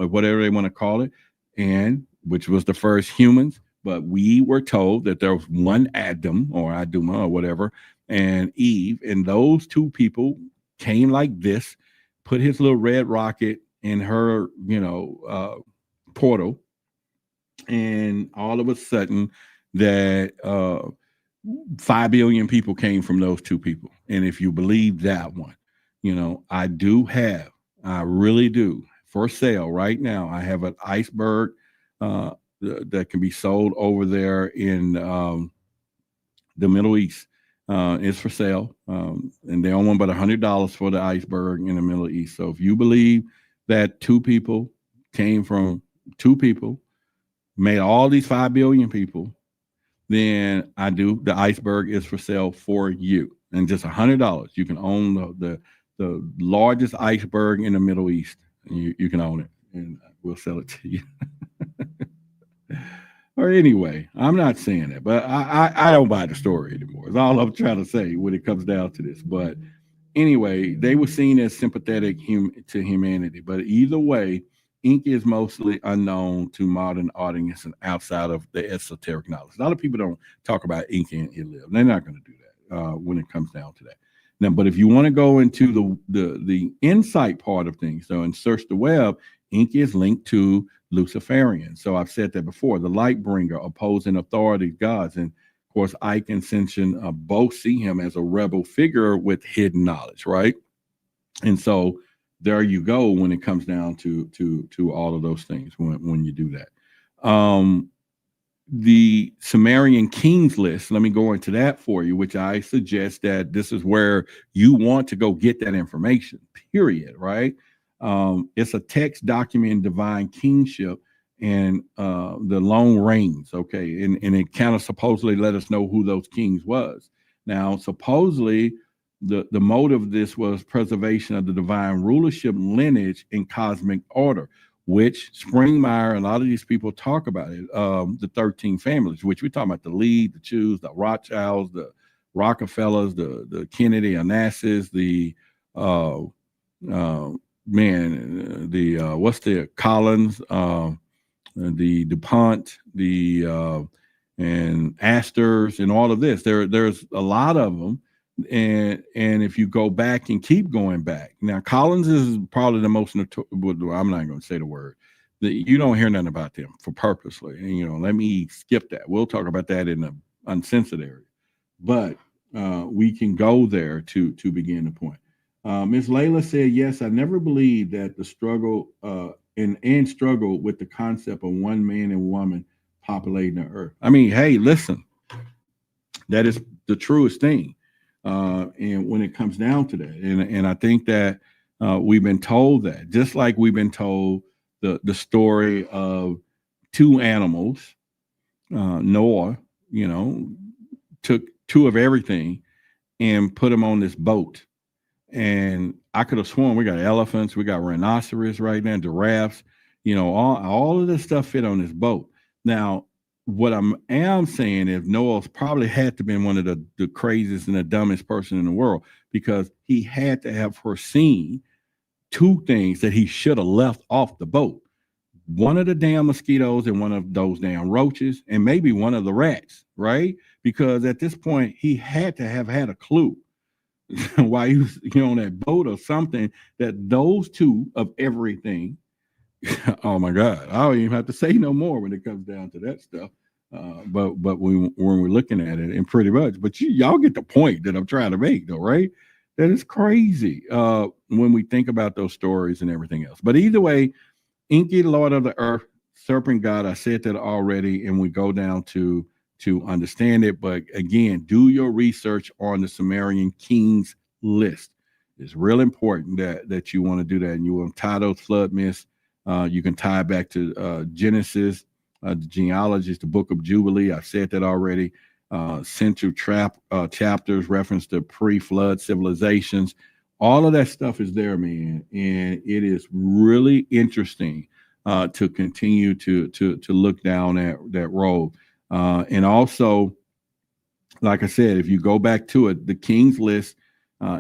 whatever they want to call it, and which was the first humans. But we were told that there was one Adam or Aduma or whatever, and Eve, and those two people came like this, put his little red rocket in her, portal, and all of a sudden that 5 billion people came from those two people. And if you believe that one, I really do, for sale right now. I have an iceberg that can be sold over there in the Middle East. It's for sale, and they don't want but $100 for the iceberg in the Middle East. So if you believe that two people came from two people, made all these 5 billion people, then I do. The iceberg is for sale for you, and just $100. You can own the largest iceberg in the Middle East. And you can own it, and we'll sell it to you. Or anyway, I'm not saying that, but I don't buy the story anymore. That's all I'm trying to say when it comes down to this. But anyway, they were seen as sympathetic to humanity. But either way, Enki is mostly unknown to modern audience and outside of the esoteric knowledge. A lot of people don't talk about Enki and Enlil. They're not going to do that when it comes down to that. Now, but if you want to go into the insight part of things, so and search the web, Enki is linked to Luciferian. So I've said that before. The light bringer, opposing authority gods. And of course, Ike and Ascension both see him as a rebel figure with hidden knowledge, right? And so there you go when it comes down to all of those things when you do that. The Sumerian Kings List, let me go into that for you, which I suggest that this is where you want to go get that information, period, right? It's a text document, divine kingship and the long reigns, okay? And it kind of supposedly let us know who those kings was. Now, supposedly, the motive of this was preservation of the divine rulership lineage and cosmic order, which Springmeyer and a lot of these people talk about it, the 13 families, which we're talking about the Lee, the Chews, the Rothschilds, the Rockefellers, the Kennedy, Onassis, the what's the Collins, the DuPont, and Astors, and all of this. There's a lot of them. And if you go back and keep going back, now Collins is probably the most notorious. I'm not going to say the word. You don't hear nothing about them for purposely. And, let me skip that. We'll talk about that in the uncensored area. But we can go there to begin the point. Ms. Layla said, yes, I never believed that the struggle and struggle with the concept of one man and woman populating the earth. I mean, hey, listen, that is the truest thing. And when it comes down to that, and I think that we've been told that, just like we've been told the story of two animals, Noah, took two of everything and put them on this boat. And I could have sworn we got elephants, we got rhinoceros right now, giraffes, all of this stuff fit on this boat. Now, what I am saying is Noah's probably had to been one of the craziest and the dumbest person in the world, because he had to have foreseen two things that he should have left off the boat. One of the damn mosquitoes and one of those damn roaches, and maybe one of the rats, right? Because at this point, he had to have had a clue while he was on that boat or something, that those two of everything, oh my God, I don't even have to say no more when it comes down to that stuff. But when we're looking at it, and pretty much, but y'all get the point that I'm trying to make, though, right? That is crazy when we think about those stories and everything else. But either way, Enki, Lord of the Earth, serpent god, I said that already, and we go down to understand it. But again, do your research on the Sumerian Kings List. It's real important that you want to do that, and you want to tie those flood myths. You can tie back to Genesis, the genealogies, the book of Jubilee. I've said that already. Central chapters reference to pre-flood civilizations. All of that stuff is there, man, and it is really interesting to continue to look down that road. And also, like I said, if you go back to it, the King's List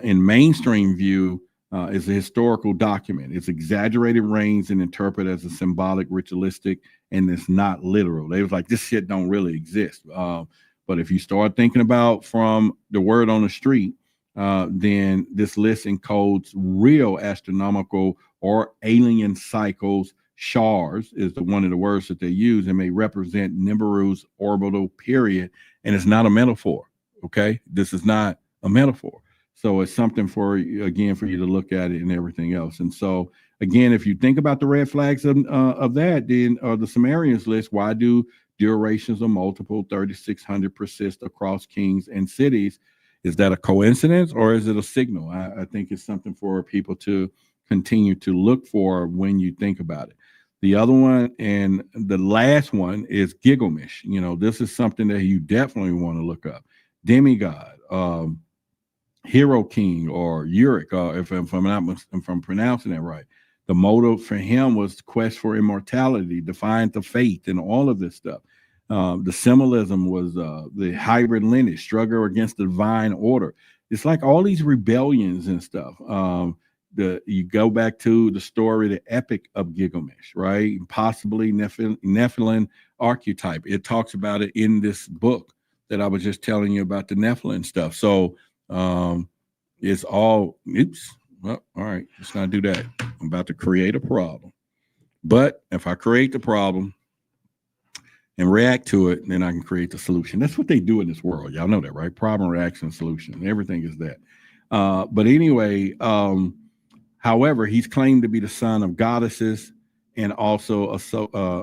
in mainstream view is a historical document. It's exaggerated reigns and interpreted as a symbolic, ritualistic, and it's not literal. They was like, this shit don't really exist. But if you start thinking about from the word on the street, then this list encodes real astronomical or alien cycles. Shars is one of the words that they use, and may represent Nibiru's orbital period, and it's not a metaphor. Okay, this is not a metaphor. So it's something for you to look at it and everything else. And so again, if you think about the red flags of that, then the Sumerians list, why do durations of multiple 3,600 persist across kings and cities? Is that a coincidence, or is it a signal? I think it's something for people to continue to look for when you think about it. The other one, and the last one, is Gilgamesh. This is something that you definitely want to look up. Demigod, Hero King, or Uric, if I'm pronouncing that right. The motive for him was the quest for immortality, defiance of faith, and all of this stuff. The symbolism was the hybrid lineage, struggle against the divine order. It's like all these rebellions and stuff. You go back to the story, the epic of Gilgamesh, right? Possibly Nephilim archetype. It talks about it in this book that I was just telling you about, the Nephilim stuff. So it's all, oops. Well, all right, let's not do that. I'm about to create a problem. But if I create the problem and react to it, then I can create the solution. That's what they do in this world. Y'all know that, right? Problem, reaction, solution. Everything is that. But anyway, however, he's claimed to be the son of goddesses and also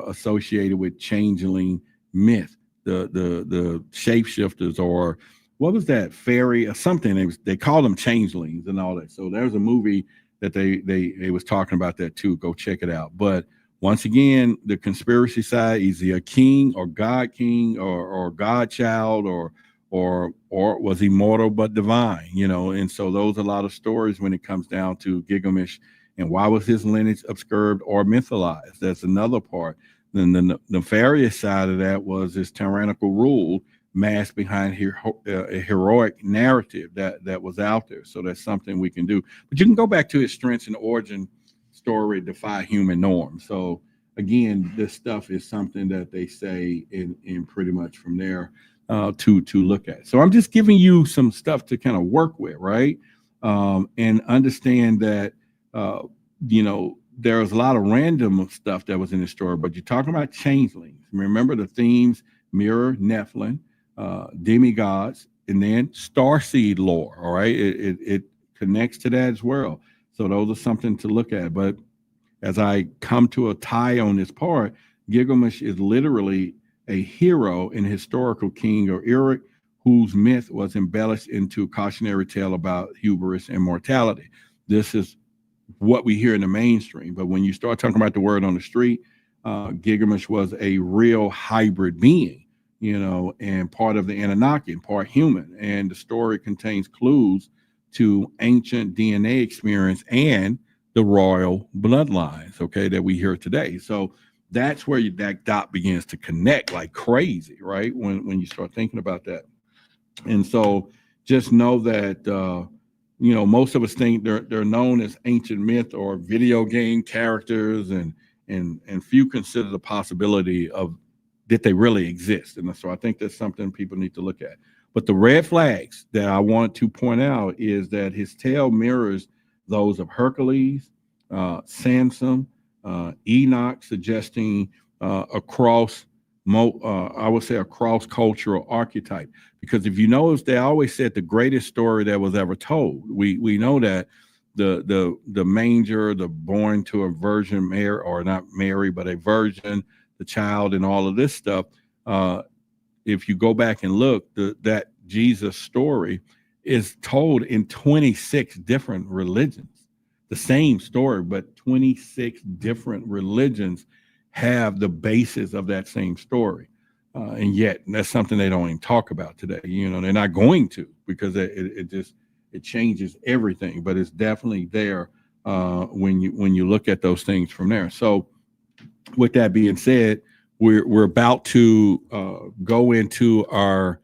associated with changeling myth, the shapeshifters, or what was that, fairy or something? They call them changelings and all that. So there's a movie that they was talking about that too. Go check it out. But once again, the conspiracy side, is he a king or god king or god child or was he mortal but divine? You know, and so those are a lot of stories when it comes down to Gilgamesh and why was his lineage obscured or mythologized? That's another part. Then the nefarious side of that was his tyrannical rule masked behind a heroic narrative that was out there. So that's something we can do. But you can go back to his strengths and origin story, defy human norms. So again, this stuff is something that they say in pretty much from there to look at. So I'm just giving you some stuff to kind of work with, right? And understand that you know, there's a lot of random stuff that was in the story, but you're talking about changelings. Remember the themes: mirror, Nephilim, demigods, and then starseed lore. All right, it connects to that as well. So those are something to look at. But as I come to a tie on this part, Gilgamesh is literally a hero and historical king of Uruk, whose myth was embellished into a cautionary tale about hubris and mortality. This is what we hear in the mainstream. But when you start talking about the word on the street, Gilgamesh was a real hybrid being, you know, and part of the Anunnaki and part human. And the story contains clues to ancient DNA experience and the royal bloodlines, okay, that we hear today. So that's where that dot begins to connect like crazy, right? When you start thinking about that. And so just know that, you know, most of us think they're known as ancient myth or video game characters, and few consider the possibility of that they really exist. And so I think that's something people need to look at. But the red flags that I want to point out is that his tale mirrors those of Hercules, Samson, Enoch, suggesting I would say a cross-cultural archetype. Because if you notice, they always said the greatest story that was ever told. We know that the manger, the born to a virgin Mary, or not Mary, but a virgin, the child, and all of this stuff. If you go back and look, that Jesus story is told in 26 different religions. The same story, but 26 different religions have the basis of that same story. And yet that's something they don't even talk about today. You know, they're not going to, because it changes everything, but it's definitely there when you look at those things from there. So with that being said, we're about to go into our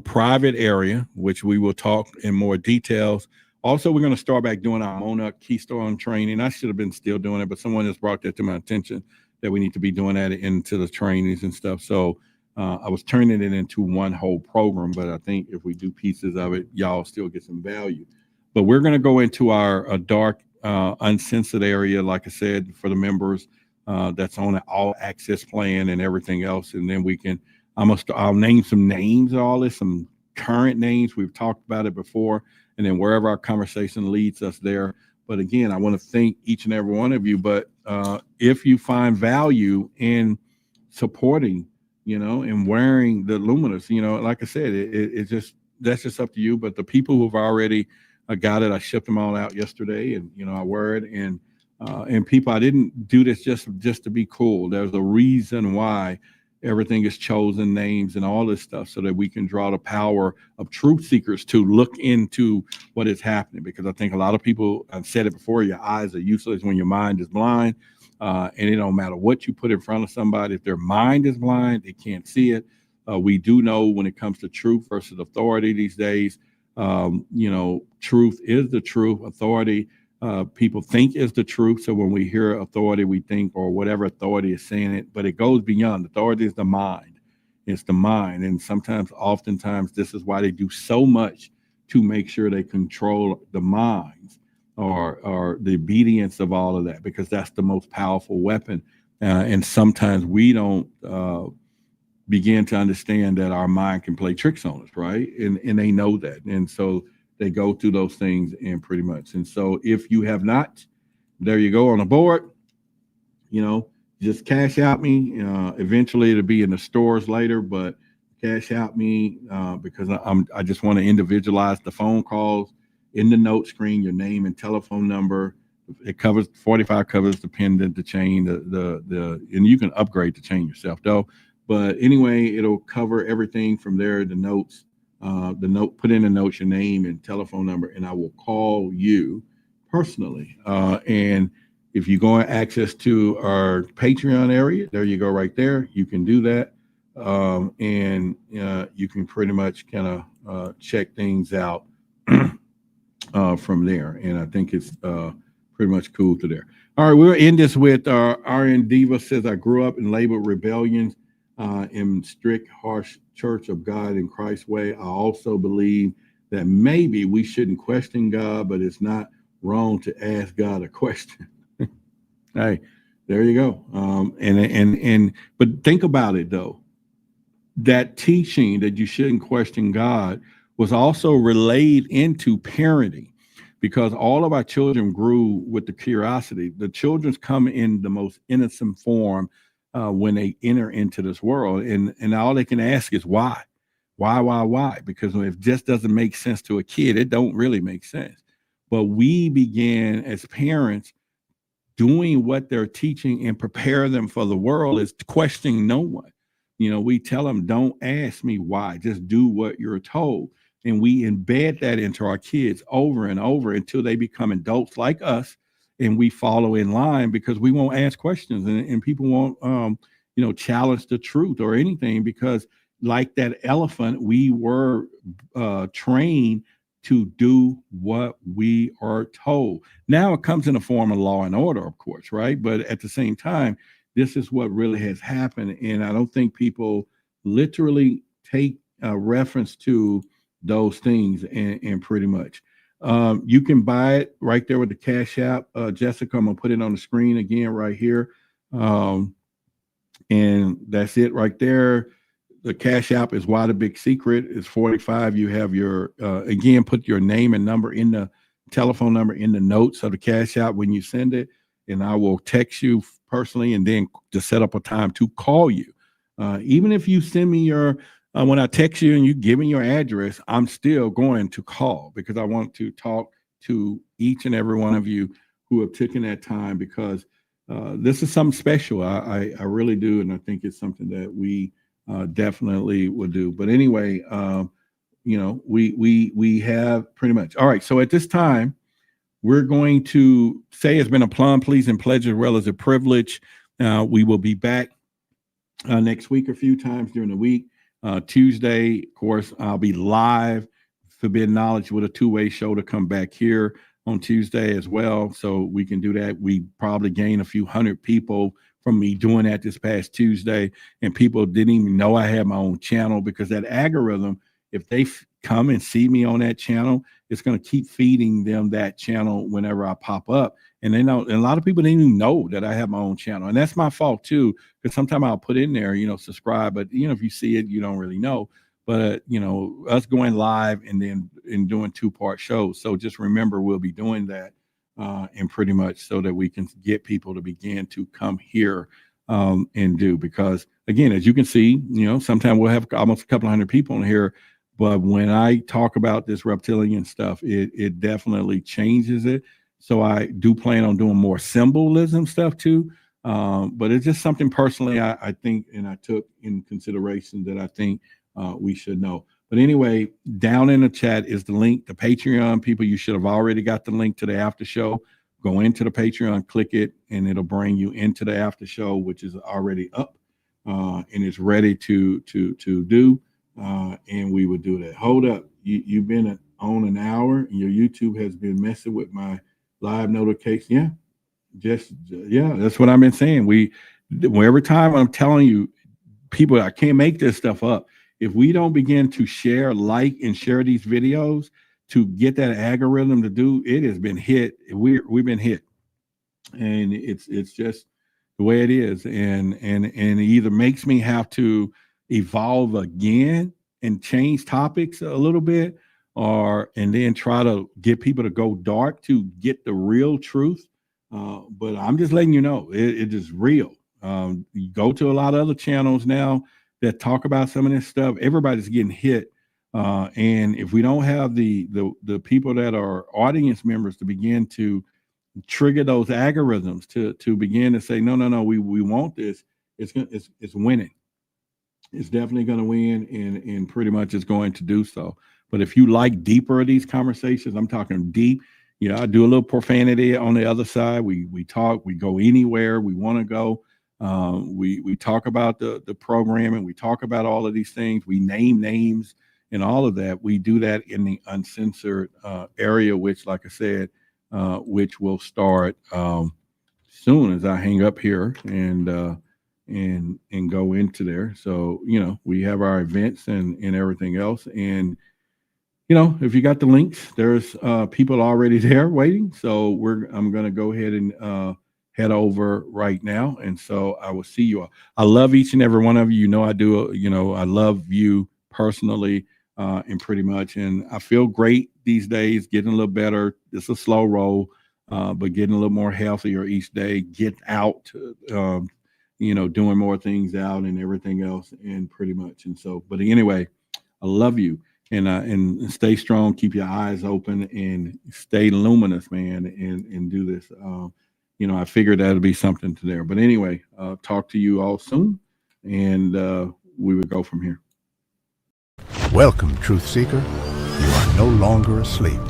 private area, which we will talk in more details. Also, we're going to start back doing our Monarch Keystone training. I should have been still doing it, but someone has brought that to my attention that we need to be doing that into the trainings and stuff. So I was turning it into one whole program, but I think if we do pieces of it, y'all still get some value. But we're going to go into our dark, uncensored area, like I said, for the members. That's on an all access plan and everything else. And then we can, I'll name some names, all this, some current names. We've talked about it before. And then wherever our conversation leads us there. But again, I want to thank each and every one of you. But if you find value in supporting, you know, and wearing the luminous, you know, like I said, that's just up to you. But the people who've already got it, I shipped them all out yesterday, and you know, I wear it, and people, I didn't do this just to be cool. There's a reason why everything is chosen names and all this stuff, so that we can draw the power of truth seekers to look into what is happening. Because I think a lot of people, I've said it before, your eyes are useless when your mind is blind. And it don't matter what you put in front of somebody. If their mind is blind, they can't see it. We do know when it comes to truth versus authority these days, you know, truth is the truth. Authority, people think is the truth. So when we hear authority, we think, or whatever authority is saying it, but it goes beyond. Authority is the mind. It's the mind. And oftentimes, this is why they do so much to make sure they control the minds. or the obedience of all of that, because that's the most powerful weapon. And sometimes we don't begin to understand that our mind can play tricks on us, right? And they know that. And so they go through those things and pretty much. And so if you have not, there you go on the board, just cash out me. Eventually it'll be in the stores later, but cash out me because I just want to individualize the phone calls in the note screen, your name and telephone number. It covers 45 covers the pendant, the chain, and you can upgrade the chain yourself though. But anyway, it'll cover everything from there. The notes, put in the notes, your name and telephone number, and I will call you personally. And if you go and access to our Patreon area, there you go right there. You can do that. And you can pretty much kind of check things out from there. And I think it's pretty much cool to there. All right, we'll end this with RN Diva says, I grew up in labeled rebellions in strict, harsh Church of God in Christ's way. I also believe that maybe we shouldn't question God, but it's not wrong to ask God a question. Hey, there you go. But think about it though. That teaching that you shouldn't question God was also relayed into parenting, because all of our children grew with the curiosity. The children come in the most innocent form when they enter into this world, and all they can ask is why, because if it just doesn't make sense to a kid, it don't really make sense. But we began as parents doing what they're teaching and prepare them for the world is questioning no one. We tell them, don't ask me why, just do what you're told. And we embed that into our kids over and over until they become adults like us, and we follow in line because we won't ask questions, and people won't, challenge the truth or anything, because like that elephant, we were trained to do what we are told. Now it comes in the form of law and order, of course, right? But at the same time, this is what really has happened. And I don't think people literally take reference to those things and pretty much. You can buy it right there with the Cash App. Jessica, I'm going to put it on the screen again right here. And that's it right there. The Cash App is WhyTheBigSecret. It's 45. You have your, again, put your name and number in the telephone number in the notes of the Cash App when you send it. And I will text you personally and then to set up a time to call you. Even if you send me your, when I text you and you give me your address, I'm still going to call because I want to talk to each and every one of you who have taken that time, because this is something special. I really do. And I think it's something that we definitely will do. But anyway, we have pretty much. All right. So at this time, we're going to say it's been a plum, pleasing pleasure, as well as a privilege. We will be back next week a few times during the week. Tuesday, of course, I'll be live, Forbidden Knowledge, with a two-way show to come back here on Tuesday as well. So we can do that. We probably gain a few hundred people from me doing that this past Tuesday. And people didn't even know I had my own channel, because that algorithm, if they come and see me on that channel, it's going to keep feeding them that channel whenever I pop up. And they know, and a lot of people didn't even know that I have my own channel. And that's my fault too, because sometimes I'll put in there, subscribe, but if you see it, you don't really know. But us going live and then doing 2-part shows. So just remember, we'll be doing that and pretty much so that we can get people to begin to come here and do, because again, as you can see, sometimes we'll have almost a couple hundred people in here. But when I talk about this reptilian stuff, it definitely changes it. So I do plan on doing more symbolism stuff too. But it's just something personally I think, and I took in consideration that I think we should know. But anyway, down in the chat is the link to Patreon. People, you should have already got the link to the after show. Go into the Patreon, click it, and it'll bring you into the after show, which is already up and it's ready to do. And we would do that. Hold up. You've been on an hour, and your YouTube has been messing with my live notification. Yeah, that's what I've been saying. Every time I'm telling you, people, I can't make this stuff up. If we don't begin to share, like, and share these videos, to get that algorithm to do, it has been hit. We've been hit, and it's just the way it is, and it either makes me have to evolve again and change topics a little bit, and then try to get people to go dark to get the real truth. But I'm just letting you know, it is real. You go to a lot of other channels now that talk about some of this stuff. Everybody's getting hit. And if we don't have the people that are audience members to begin to trigger those algorithms to begin to say, no, we want this, it's winning. It's definitely going to win, and pretty much it's going to do so. But if you like deeper of these conversations, I'm talking deep. I do a little profanity on the other side. We talk, we go anywhere we want to go. We talk about the programming. We talk about all of these things. We name names and all of that. We do that in the uncensored area, which, like I said, which will start soon as I hang up here and go into there. So, we have our events and everything else. And, if you got the links, there's people already there waiting. So I'm going to go ahead and head over right now. And so I will see you all. I love each and every one of you. I do, I love you personally and pretty much. And I feel great these days, getting a little better. It's a slow roll, but getting a little more healthier each day. Get out, doing more things out and everything else, and pretty much. And so, but anyway, I love you, and stay strong. Keep your eyes open and stay luminous, man, and do this. I figured that'd be something to there. But anyway, talk to you all soon, and we would go from here. Welcome, Truth Seeker. You are no longer asleep.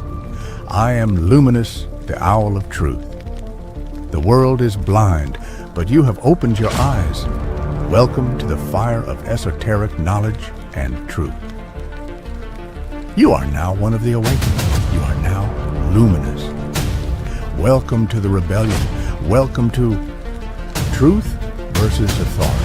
I am Luminous, the Owl of Truth. The world is blind, but you have opened your eyes. Welcome to the fire of esoteric knowledge and truth. You are now one of the awakened. You are now luminous. Welcome to the rebellion. Welcome to truth versus authority.